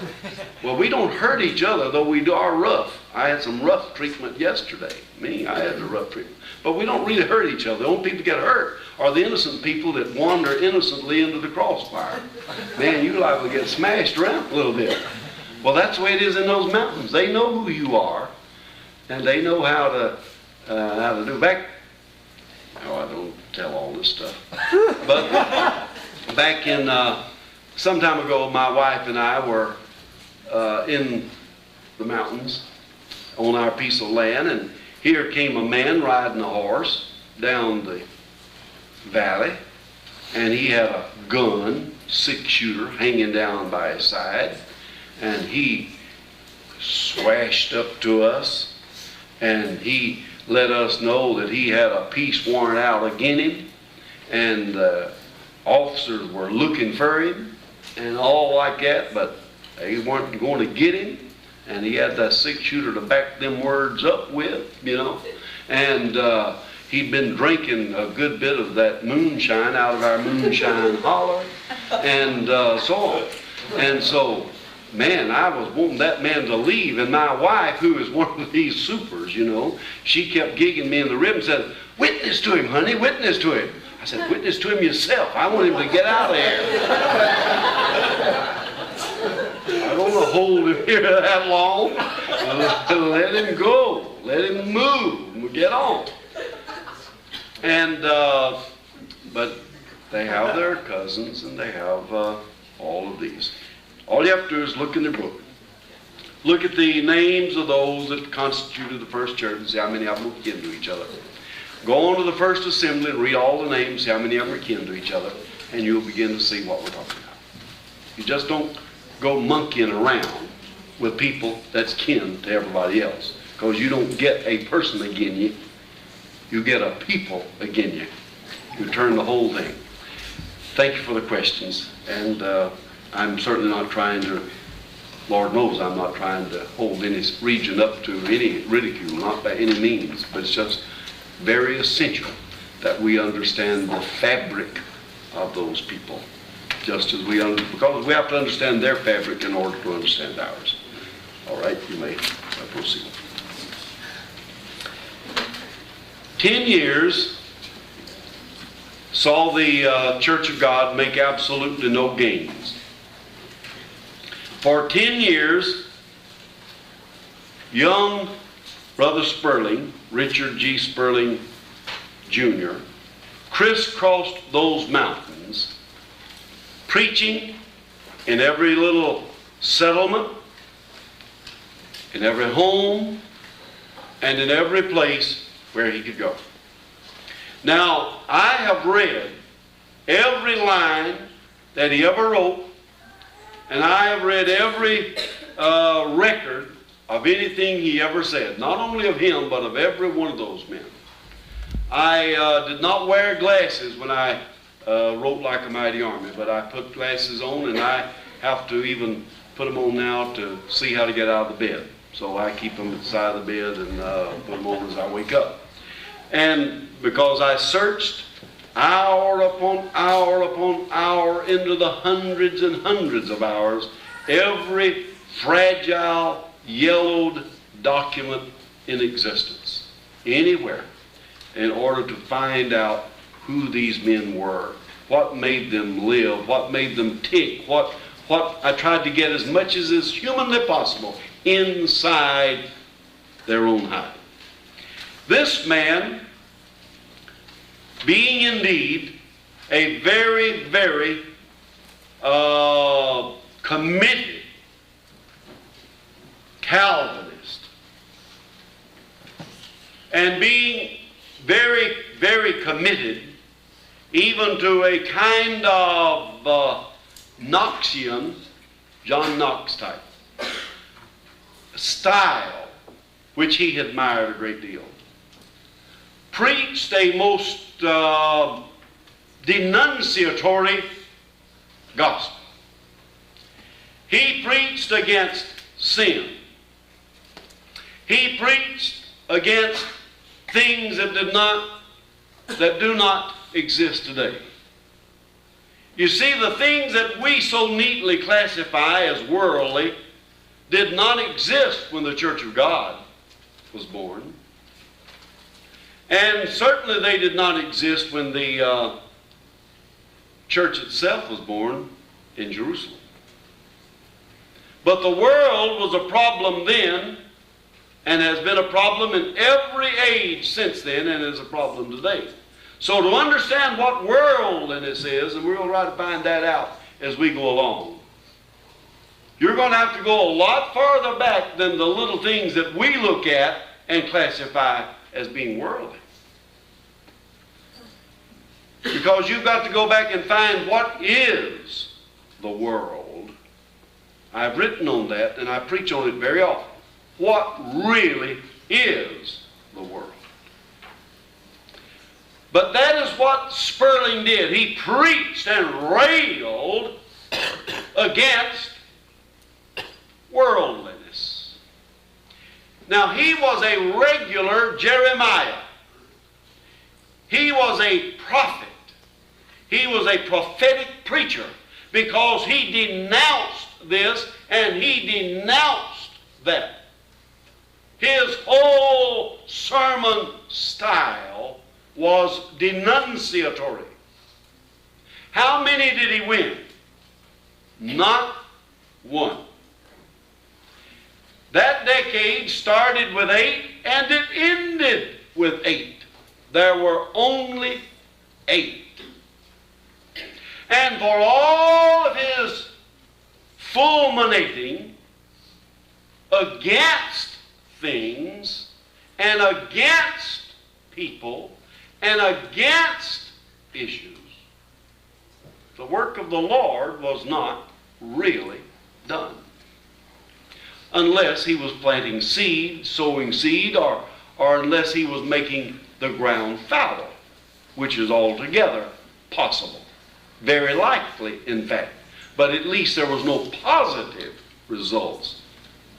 well, we don't hurt each other, though we are rough. I had some rough treatment yesterday. I had the rough treatment. But we don't really hurt each other. The only people that get hurt are the innocent people that wander innocently into the crossfire. Man, you liable to get smashed around a little bit. Well, that's the way it is in those mountains. They know who you are, and they know how to do. I don't tell all this stuff. But back in some time ago, my wife and I were in the mountains on our piece of land, and here came a man riding a horse down the valley, and he had a gun, 6-shooter, hanging down by his side, and he swashed up to us, and he let us know that he had a peace warrant out against him, and officers were looking for him and all like that, but they weren't going to get him. And he had that 6-shooter to back them words up with, you know. And he'd been drinking a good bit of that moonshine out of our moonshine holler, and so on. And so, man, I was wanting that man to leave. And my wife, who is one of these supers, you know, she kept gigging me in the rib and said, "Witness to him, honey, witness to him." I said, "Witness to him yourself. I want him to get out of here." I don't want to hold him here that long. Let him go. Let him move. We'll get on. And but they have their cousins, and they have all of these. All you have to do is look in their book. Look at the names of those that constituted the first church and see how many of them were kin to each other. Go on to the first assembly and read all the names, see how many of them are kin to each other, and you'll begin to see what we're talking about. You just don't go monkeying around with people that's kin to everybody else, because you don't get a person again you. You get a people again you. You turn the whole thing. Thank you for the questions, and I'm certainly not trying to, Lord knows I'm not trying to hold any region up to any ridicule, not by any means, but it's just very essential that we understand the fabric of those people, just as because we have to understand their fabric in order to understand ours. All right, you may proceed. 10 years saw the Church of God make absolutely no gains. For 10 years, young Brother Sperling, Richard G. Sperling Jr., crisscrossed those mountains, preaching in every little settlement, in every home, and in every place where he could go. Now, I have read every line that he ever wrote, and I have read every record of anything he ever said, not only of him, but of every one of those men. I did not wear glasses when I wrote Like a Mighty Army, but I put glasses on, and I have to even put them on now to see how to get out of the bed. So I keep them at the side of the bed and put them on as I wake up. And because I searched hour upon hour into the hundreds and hundreds of hours, every fragile, yellowed document in existence, anywhere, in order to find out who these men were, what made them live, what made them tick, what I tried to get as much as is humanly possible inside their own hide. This man, being indeed a very, very committed Calvinist, and being very, very committed even to a kind of Knoxian, John Knox type style, which he admired a great deal, preached a most denunciatory gospel. He preached against sin. He preached against things that do not exist today. You see, the things that we so neatly classify as worldly did not exist when the Church of God was born. And certainly they did not exist when the church itself was born in Jerusalem. But the world was a problem then, and has been a problem in every age since then, and is a problem today. So to understand what worldliness is, and we're going to try to find that out as we go along, you're going to have to go a lot farther back than the little things that we look at and classify as being worldly. Because you've got to go back and find what is the world. I've written on that, and I preach on it very often. What really is the world? But that is what Sperling did. He preached and railed against worldliness. Now, he was a regular Jeremiah. He was a prophet. He was a prophetic preacher, because he denounced this and he denounced that. His whole sermon style was denunciatory. How many did he win? Not one. That decade started with 8 and it ended with 8. There were only 8. And for all of his fulminating against things and against people and against issues, the work of the Lord was not really done. Unless he was planting seed, sowing seed, or unless he was making the ground fallow, which is altogether possible. Very likely, in fact. But at least there was no positive results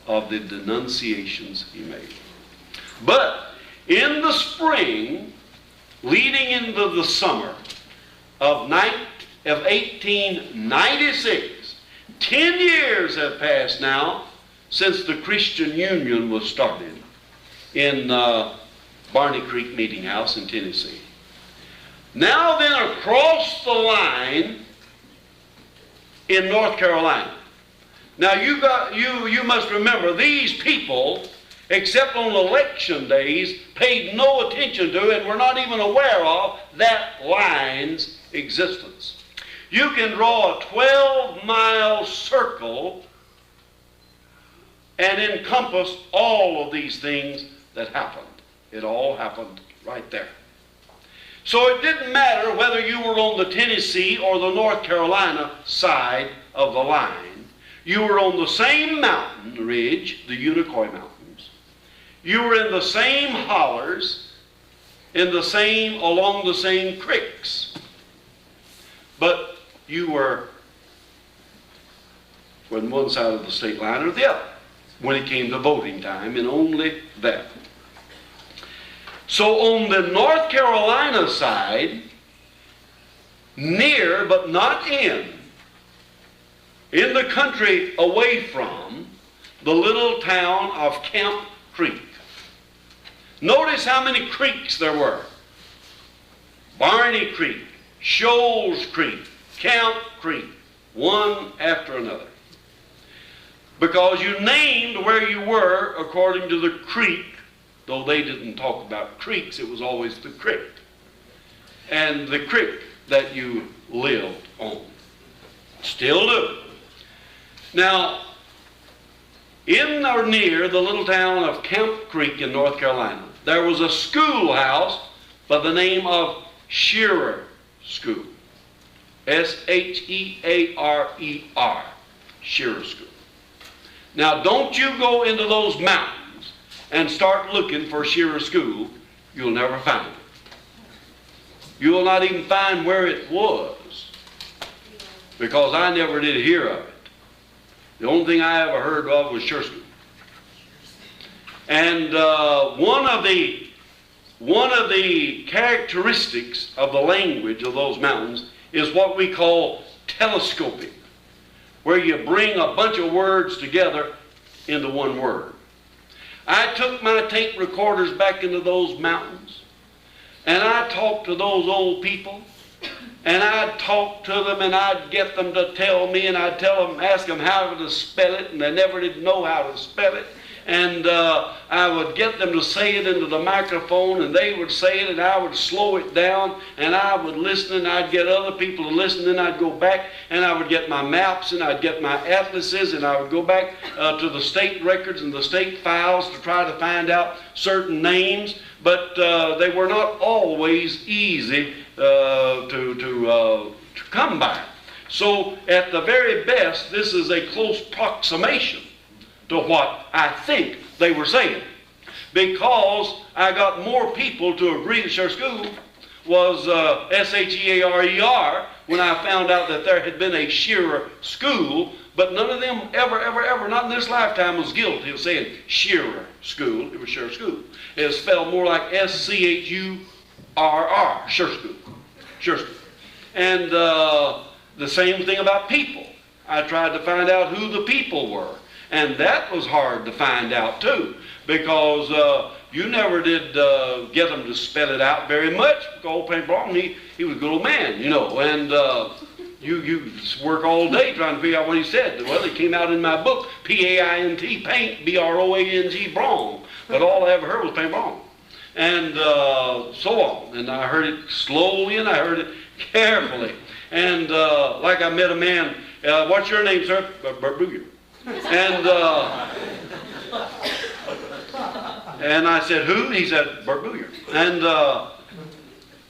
of the denunciations he made. But in the spring, leading into the summer of 1896, 10 years have passed now since the Christian Union was started in Barney Creek Meeting House in Tennessee. Now then, across the line in North Carolina. Now you must remember, these people, except on election days, paid no attention to and were not even aware of that line's existence. You can draw a 12-mile circle and encompass all of these things that happened. It all happened right there. So it didn't matter whether you were on the Tennessee or the North Carolina side of the line. You were on the same mountain ridge, the Unicoi Mountains. You were in the same hollers, along the same creeks. But you were on one side of the state line or the other when it came to voting time, and only that. So on the North Carolina side, near but not in the country away from the little town of Camp Creek. Notice how many creeks there were. Barney Creek, Shoals Creek, Camp Creek, one after another. Because you named where you were according to the creek. Though they didn't talk about creeks, it was always the creek. And the creek that you lived on. Still do. Now, in or near the little town of Camp Creek in North Carolina, there was a schoolhouse by the name of Shearer School. S-H-E-A-R-E-R. Shearer School. Now, don't you go into those mountains and start looking for Shearer School. You'll never find it. You will not even find where it was, because I never did hear of it. The only thing I ever heard of was Shearer School. And one of the characteristics of the language of those mountains is what we call telescoping, where you bring a bunch of words together into one word. I took my tape recorders back into those mountains, and I talked to those old people, and I'd talk to them, and I'd get them to tell me, and I'd tell them, ask them how to spell it, and they never did know how to spell it. And I would get them to say it into the microphone, and they would say it, and I would slow it down, and I would listen, and I'd get other people to listen, and I'd go back, and I would get my maps, and I'd get my atlases, and I would go back to the state records and the state files to try to find out certain names, but they were not always easy to come by. So at the very best, this is a close approximation to what I think they were saying, because I got more people to agree that Shearer School was S-H-E-A-R-E-R when I found out that there had been a Shearer School, but none of them ever, not in this lifetime, was guilty of saying Shearer School. It was Shearer School. It was spelled more like S-C-H-U-R-R, Shearer School. Shearer School. And the same thing about people. I tried to find out who the people were. And that was hard to find out too, because you never did get them to spell it out very much. Old Paint Brown, he was a good old man, you know, and you work all day trying to figure out what he said. Well, it came out in my book, P-A-I-N-T, Paint, B-R-O-A-N-G, Braun. But all I ever heard was Paint Brown. And so on. And I heard it slowly and I heard it carefully. And like I met a man, what's your name, sir? Bert Booger. And I said, who? He said, Bert Booger. And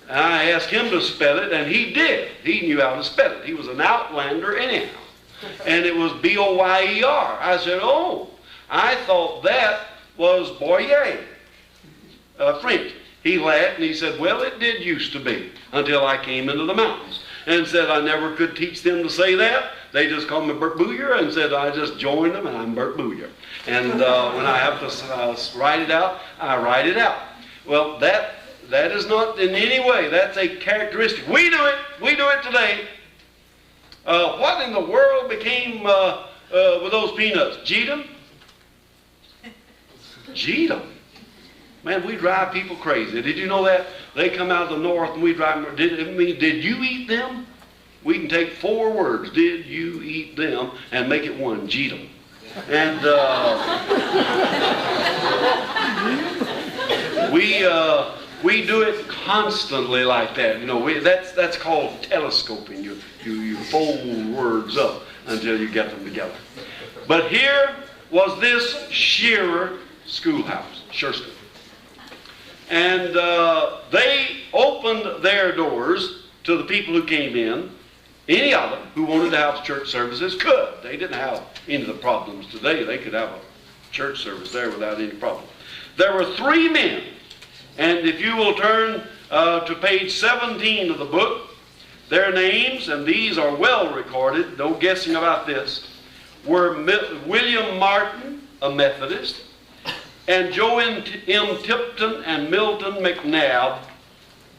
I asked him to spell it, and he did. He knew how to spell it. He was an outlander anyhow. And it was B-O-Y-E-R. I said, oh, I thought that was Boyer, French. He laughed, and he said, well, it did used to be, until I came into the mountains. And said I never could teach them to say that. They just called me Bert Booyer, and said I just joined them, and I'm Bert Booyer. And when I have to write it out, I write it out. Well, that is not in any way, that's a characteristic. We do it today. What in the world became with those peanuts? Jeet 'em? Man, we drive people crazy. Did you know that? They come out of the north and we drive them. Did you eat them? We can take 4 words, did you eat them, and make it one, Jeet 'em. And we do it constantly like that. You know, that's called telescoping. You fold words up until you get them together. But here was this Shearer schoolhouse, Shearer School. And they opened their doors to the people who came in. Any of them who wanted to have church services could. They didn't have any of the problems today. They could have a church service there without any problem. There were 3 men, and if you will turn to page 17 of the book, their names, and these are well recorded, no guessing about this, were William Martin, a Methodist, and Joe M. Tipton and Milton McNabb,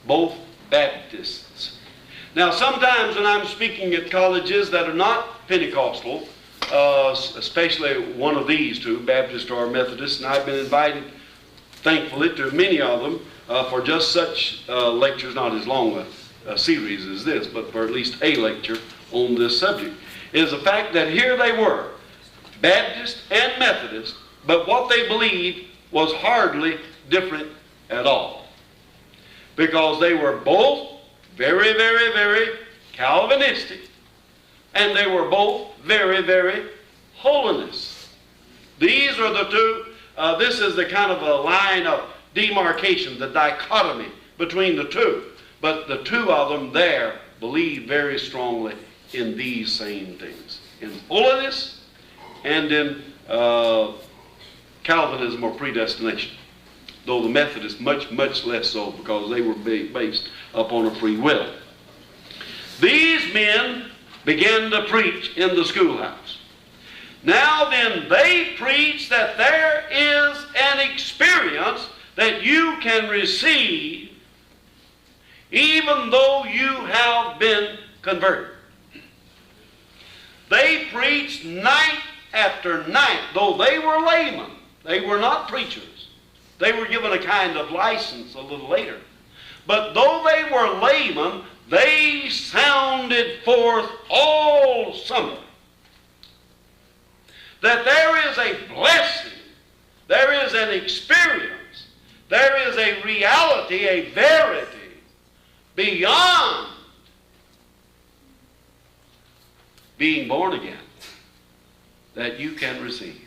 both Baptists. Now, sometimes when I'm speaking at colleges that are not Pentecostal, especially one of these 2, Baptist or Methodist, and I've been invited, thankfully, to many of them for just such lectures, not as long a series as this, but for at least a lecture on this subject, is the fact that here they were, Baptist and Methodist, but what they believed was hardly different at all. Because they were both very, very, very Calvinistic, and they were both very, very holiness. These are the two. This is the kind of a line of demarcation, the dichotomy between the two. But the two of them there believe very strongly in these same things. In holiness and in Calvinism or predestination. Though the Methodists much, much less so, because they were based upon a free will. These men began to preach in the schoolhouse. Now then, they preach that there is an experience that you can receive even though you have been converted. They preached night after night, though they were laymen. They were not preachers. They were given a kind of license a little later. But though they were laymen, they sounded forth all summer that there is a blessing, there is an experience, there is a reality, a verity beyond being born again that you can receive.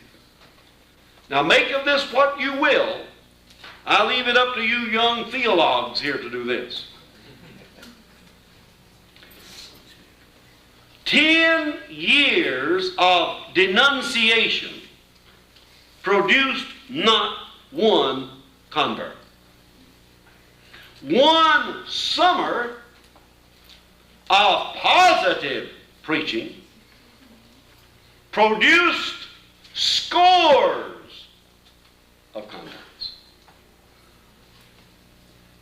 Now make of this what you will. I leave it up to you young theologues here to do this. 10 years of denunciation produced not one convert. One summer of positive preaching produced scores of converts.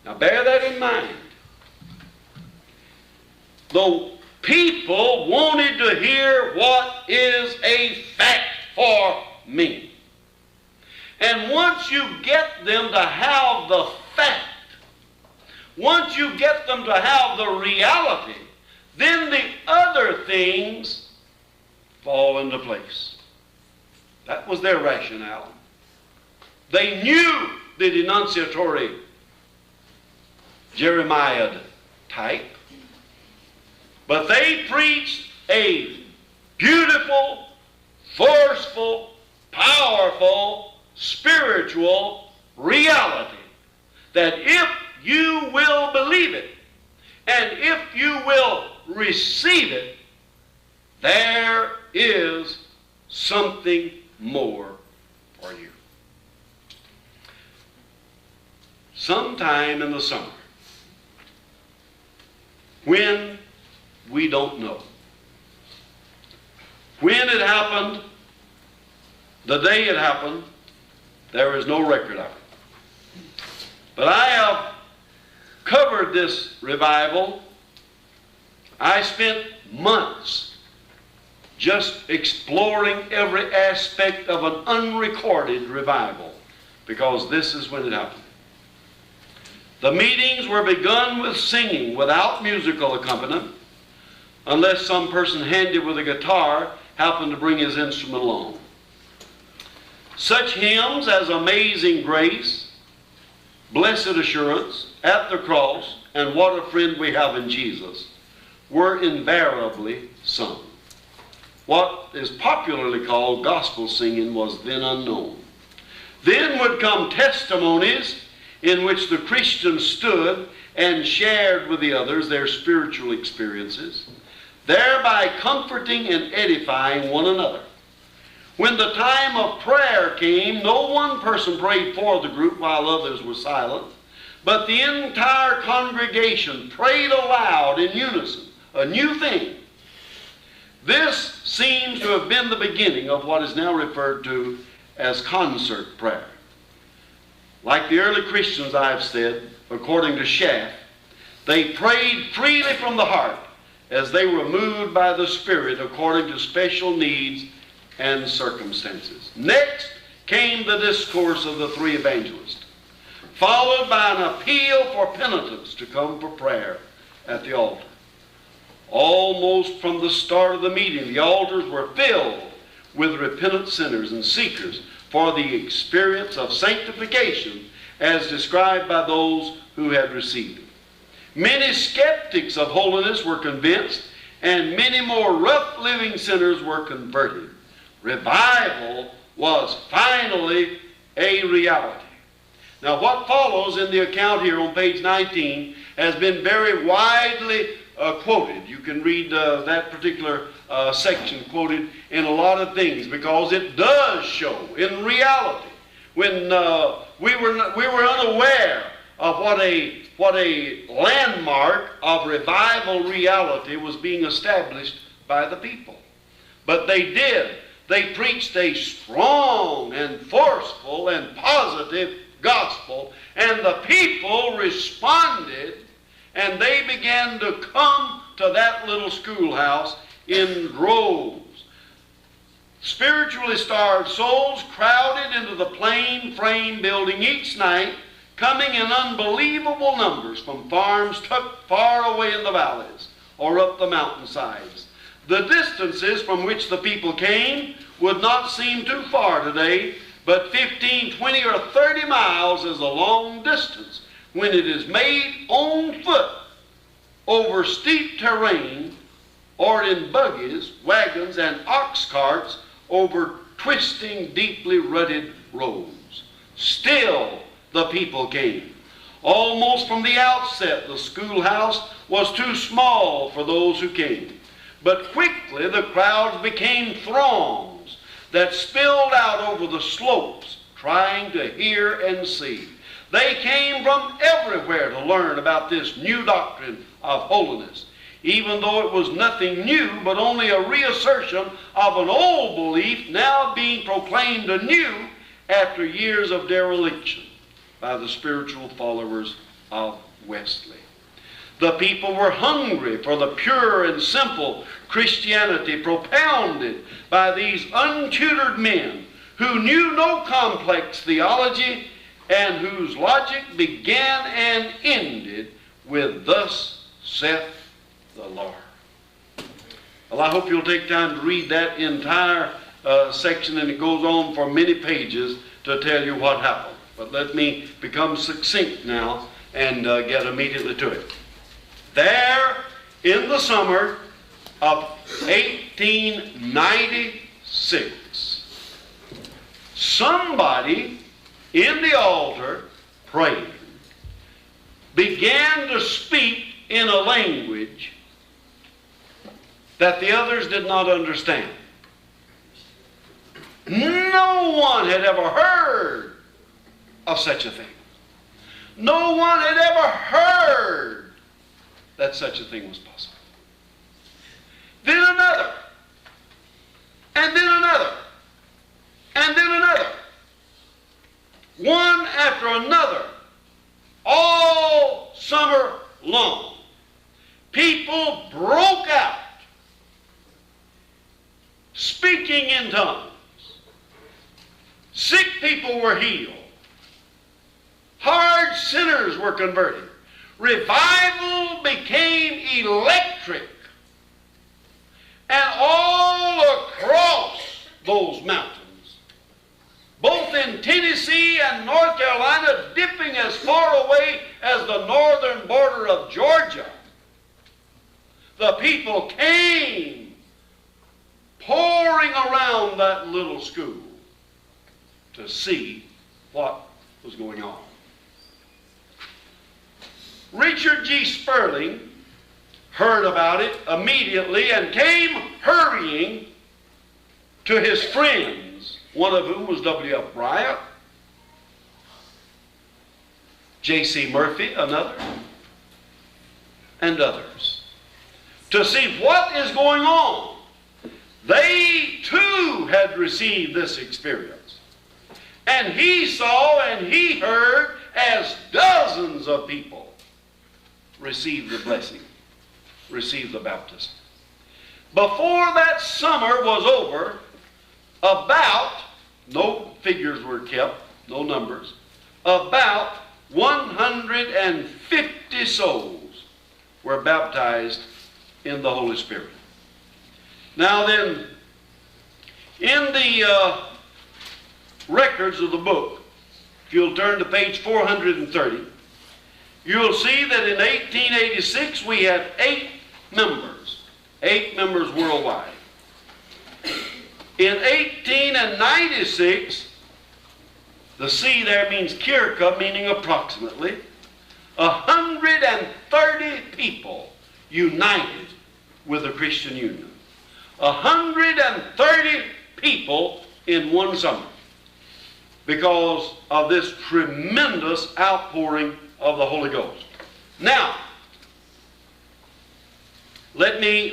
Now bear that in mind. Though people wanted to hear what is a fact for me. And once you get them to have the fact, once you get them to have the reality, then the other things fall into place. That was their rationale. They knew the denunciatory Jeremiah type, but they preached a beautiful, forceful, powerful, spiritual reality that if you will believe it and if you will receive it, there is something more for you. Sometime in the summer, when we don't know. When it happened, the day it happened, there is no record of it. But I have covered this revival. I spent months just exploring every aspect of an unrecorded revival, because this is when it happened. The meetings were begun with singing without musical accompaniment, unless some person handy with a guitar happened to bring his instrument along. Such hymns as Amazing Grace, Blessed Assurance, At the Cross, and What a Friend We Have in Jesus were invariably sung. What is popularly called gospel singing was then unknown. Then would come testimonies in which the Christians stood and shared with the others their spiritual experiences, thereby comforting and edifying one another. When the time of prayer came, no one person prayed for the group while others were silent, but the entire congregation prayed aloud in unison, a new thing. This seems to have been the beginning of what is now referred to as concert prayer. Like the early Christians, I've said, according to Schaff, they prayed freely from the heart as they were moved by the Spirit according to special needs and circumstances. Next came the discourse of the three evangelists, followed by an appeal for penitents to come for prayer at the altar. Almost from the start of the meeting, the altars were filled with repentant sinners and seekers for the experience of sanctification as described by those who had received it. Many skeptics of holiness were convinced, and many more rough living sinners were converted. Revival was finally a reality. Now what follows in the account here on page 19 has been very widely quoted. You can read that particular section quoted in a lot of things, because it does show in reality when we were unaware of what a landmark of revival reality was being established by the people. But they did. They preached a strong and forceful and positive gospel, and the people responded, and they began to come to that little schoolhouse in droves. Spiritually starved souls crowded into the plain frame building each night, coming in unbelievable numbers from farms tucked far away in the valleys or up the mountainsides. The distances from which the people came would not seem too far today, but 15, 20, or 30 miles is a long distance when it is made on foot over steep terrain, or in buggies, wagons, and ox carts over twisting, deeply rutted roads. Still, the people came. Almost from the outset, the schoolhouse was too small for those who came. But quickly the crowds became throngs that spilled out over the slopes, trying to hear and see. They came from everywhere to learn about this new doctrine of holiness, even though it was nothing new, but only a reassertion of an old belief now being proclaimed anew after years of dereliction by the spiritual followers of Wesley. The people were hungry for the pure and simple Christianity propounded by these untutored men who knew no complex theology and whose logic began and ended with "Thus saith the Lord." Well, I hope you'll take time to read that entire section, and it goes on for many pages to tell you what happened. But let me become succinct now and get immediately to it. There, in the summer of 1896, somebody in the altar praying began to speak in a language that the others did not understand. No one had ever heard of such a thing. No one had ever heard that such a thing was possible. Then another, and then another, and then another. One after another, all summer long. People broke out, speaking in tongues. Sick people were healed. Hard sinners were converted. Revival became electric. And all across those mountains, both in Tennessee and North Carolina, dipping as far away as the northern border of Georgia, the people came pouring around that little school to see what was going on. Richard G. Sperling heard about it immediately and came hurrying to his friends, one of whom was W.F. Bryant, J.C. Murphy, another, and others, to see what is going on. They too had received this experience. And he saw and he heard as dozens of people received the blessing, received the baptism. Before that summer was over, about, no figures were kept, no numbers, about 150 souls were baptized in the Holy Spirit. Now then, in the records of the book, if you'll turn to page 430, you'll see that in 1886 we had 8 members worldwide. In 1896, the C there means circa, meaning approximately, 130 people united with the Christian Union. 130 people in one summer because of this tremendous outpouring of the Holy Ghost. Now, let me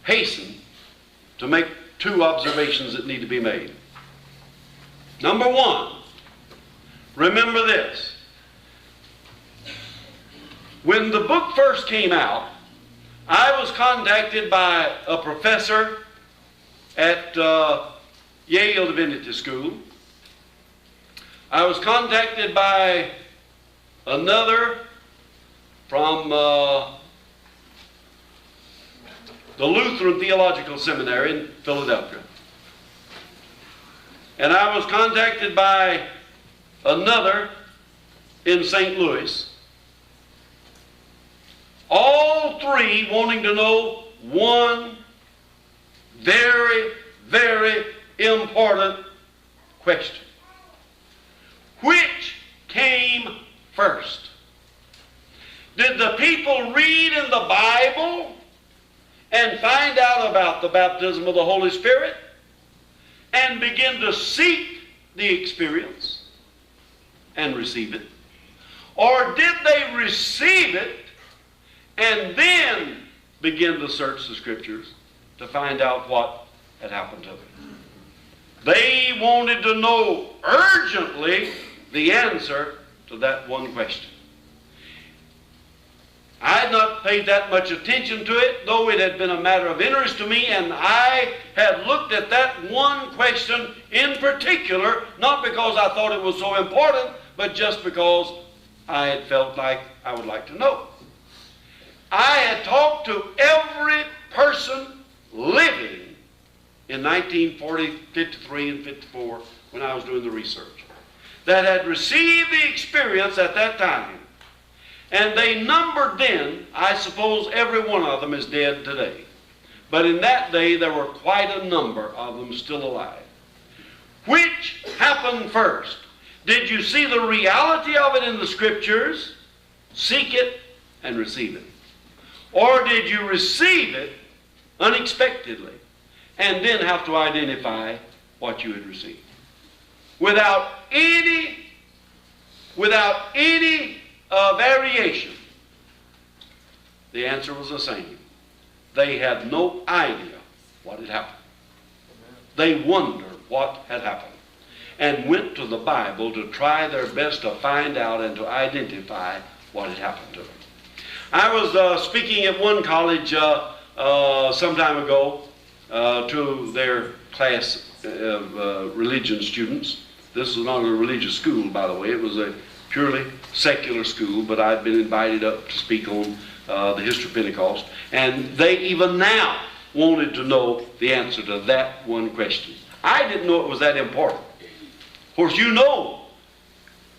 hasten to make two observations that need to be made. Number one, remember this. When the book first came out, I was contacted by a professor at Yale Divinity School. I was contacted by another from the Lutheran Theological Seminary in Philadelphia. And I was contacted by another in St. Louis. All three wanting to know one very, very important question. Which came first? Did the people read in the Bible and find out about the baptism of the Holy Spirit and begin to seek the experience and receive it? Or did they receive it and then begin to search the Scriptures to find out what had happened to them? They wanted to know urgently the answer to that one question. I had not paid that much attention to it, though it had been a matter of interest to me, and I had looked at that one question in particular, not because I thought it was so important, but just because I had felt like I would like to know. I had talked to every person living in 1940, 53, and 54 when I was doing the research that had received the experience at that time. And they numbered then, I suppose every one of them is dead today. But in that day, there were quite a number of them still alive. Which happened first? Did you see the reality of it in the Scriptures? Seek it and receive it. Or did you receive it unexpectedly and then have to identify what you had received? Without any variation, the answer was the same. They had no idea what had happened. They wondered what had happened and went to the Bible to try their best to find out and to identify what had happened to them. I was speaking at one college some time ago to their class of religion students. This was not a religious school, by the way. It was a purely secular school, but I'd been invited up to speak on the history of Pentecost. And they even now wanted to know the answer to that one question. I didn't know it was that important. Of course, you know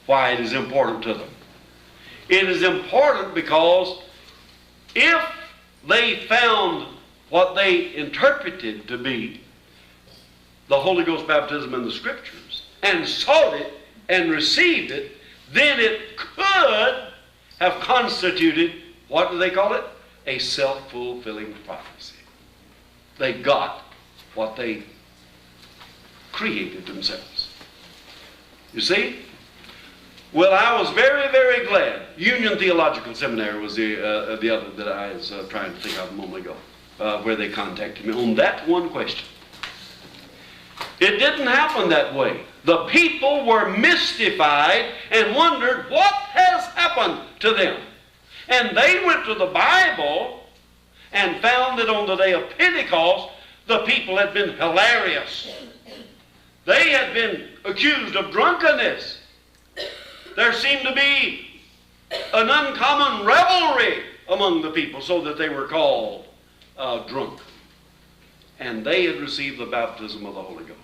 why it is important to them. It is important because if they found what they interpreted to be the Holy Ghost baptism in the Scriptures and sought it and received it, then it could have constituted, what do they call it? A self-fulfilling prophecy. They got what they created themselves. You see? Well, I was very, very glad. Union Theological Seminary was the other that I was trying to think of a moment ago, where they contacted me on that one question. It didn't happen that way. The people were mystified and wondered what has happened to them. And they went to the Bible and found that on the day of Pentecost, the people had been hilarious. They had been accused of drunkenness. There seemed to be an uncommon revelry among the people, so that they were called drunk. And they had received the baptism of the Holy Ghost.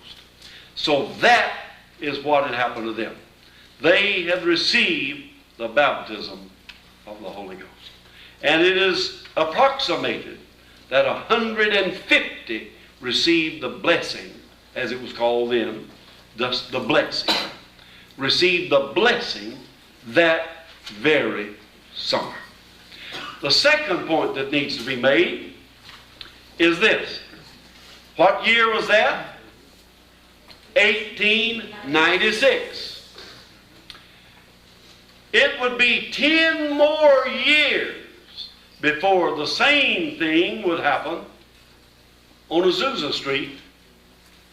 So that is what had happened to them. They had received the baptism of the Holy Ghost. And it is approximated that 150 received the blessing, as it was called then, thus the blessing, received the blessing that very summer. The second point that needs to be made is this. What year was that? 1896. It would be 10 more years before the same thing would happen on Azusa Street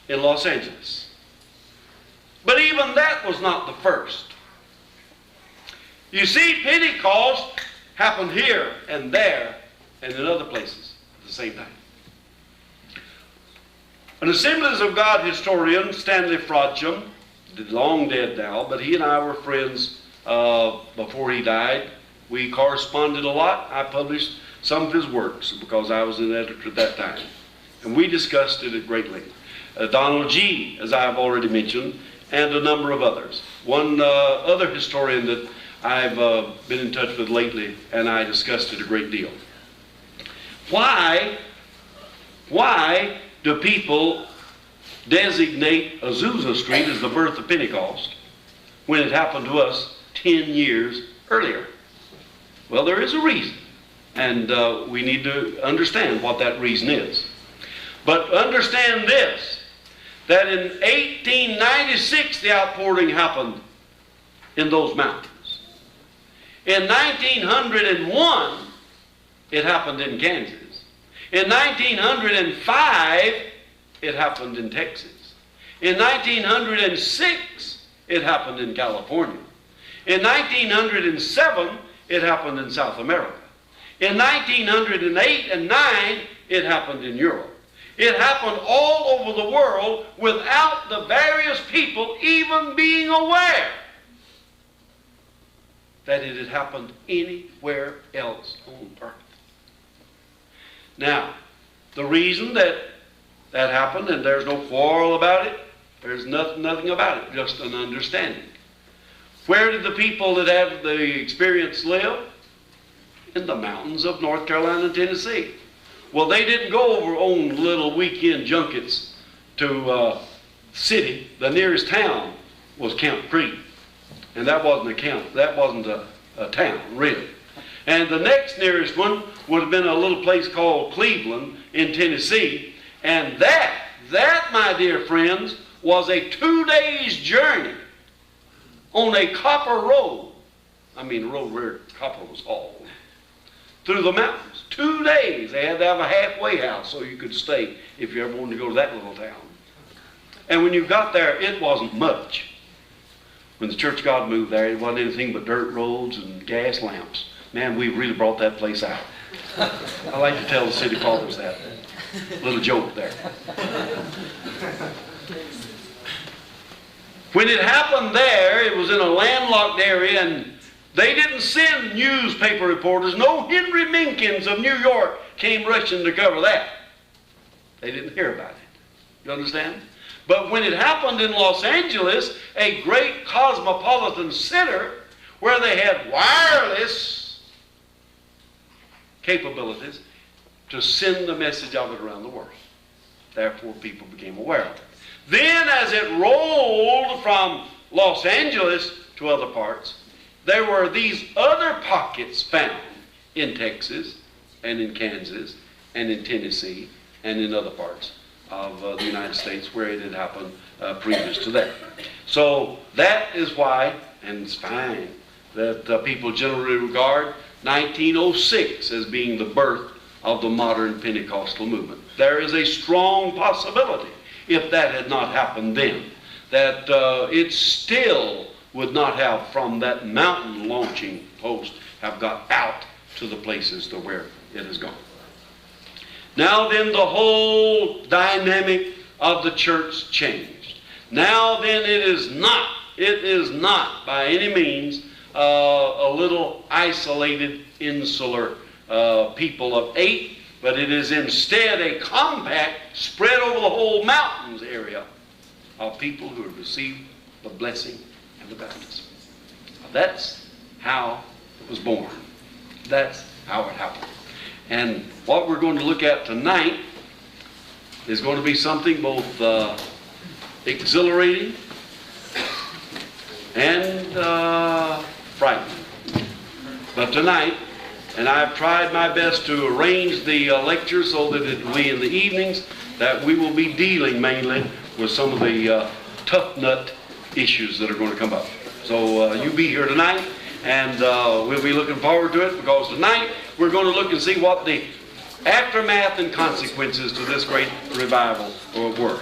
in Los Angeles. But even that was not the first. You see, Pentecost happened here and there and in other places at the same time. An Assemblies of God historian, Stanley Frodsham, long dead now, but he and I were friends before he died. We corresponded a lot. I published some of his works because I was an editor at that time. And we discussed it at great length. Donald G., as I have already mentioned, and a number of others. One other historian that I've been in touch with lately, and I discussed it a great deal. Why do people designate Azusa Street as the birth of Pentecost when it happened to us 10 years earlier? Well, there is a reason, and we need to understand what that reason is. But understand this, that in 1896 the outpouring happened in those mountains. In 1901 it happened in Kansas. In 1905 it happened in Texas. In 1906 it happened in California. In 1907 it happened in South America. In 1908 and 9 it happened in Europe. It happened all over the world without the various people even being aware that it had happened anywhere else on earth. Now, the reason that happened, and there's no quarrel about it, there's nothing about it, just an understanding. Where did the people that had the experience live? In the mountains of North Carolina and Tennessee. Well, they didn't go over on little weekend junkets to city. The nearest town was Camp Creek. And that wasn't a camp. That wasn't a town, really. And the next nearest one would have been a little place called Cleveland in Tennessee. And that, my dear friends, was a 2 days journey on a copper road. I mean, a road where copper was hauled through the mountains. 2 days. They had to have a halfway house so you could stay if you ever wanted to go to that little town. And when you got there, it wasn't much. When the Church of God moved there, it wasn't anything but dirt roads and gas lamps. Man, we really brought that place out. I like to tell the city fathers that. Little joke there. When it happened there, it was in a landlocked area, and they didn't send newspaper reporters. No Henry Minkins of New York came rushing to cover that. They didn't hear about it. You understand? But when it happened in Los Angeles, a great cosmopolitan center where they had wireless capabilities to send the message of it around the world. Therefore, people became aware of it. Then, as it rolled from Los Angeles to other parts, there were these other pockets found in Texas and in Kansas and in Tennessee and in other parts of the United States where it had happened previous to that. So that is why, and it's fine, that people generally regard 1906 as being the birth of the modern Pentecostal movement. There is a strong possibility, if that had not happened then, that it still would not have, from that mountain launching post, have got out to the places to where it has gone. Now then, the whole dynamic of the church changed. Now then, it is not by any means a little isolated, insular people of 8, but it is instead a compact, spread over the whole mountains area of people who have received the blessing and the baptism. That's how it was born. That's how it happened. And what we're going to look at tonight is going to be something both exhilarating and frightening. But tonight, and I've tried my best to arrange the lecture so that it will be in the evenings, that we will be dealing mainly with some of the tough nut issues that are going to come up. So you be here tonight, and we'll be looking forward to it, because tonight we're going to look and see what the aftermath and consequences to this great revival were.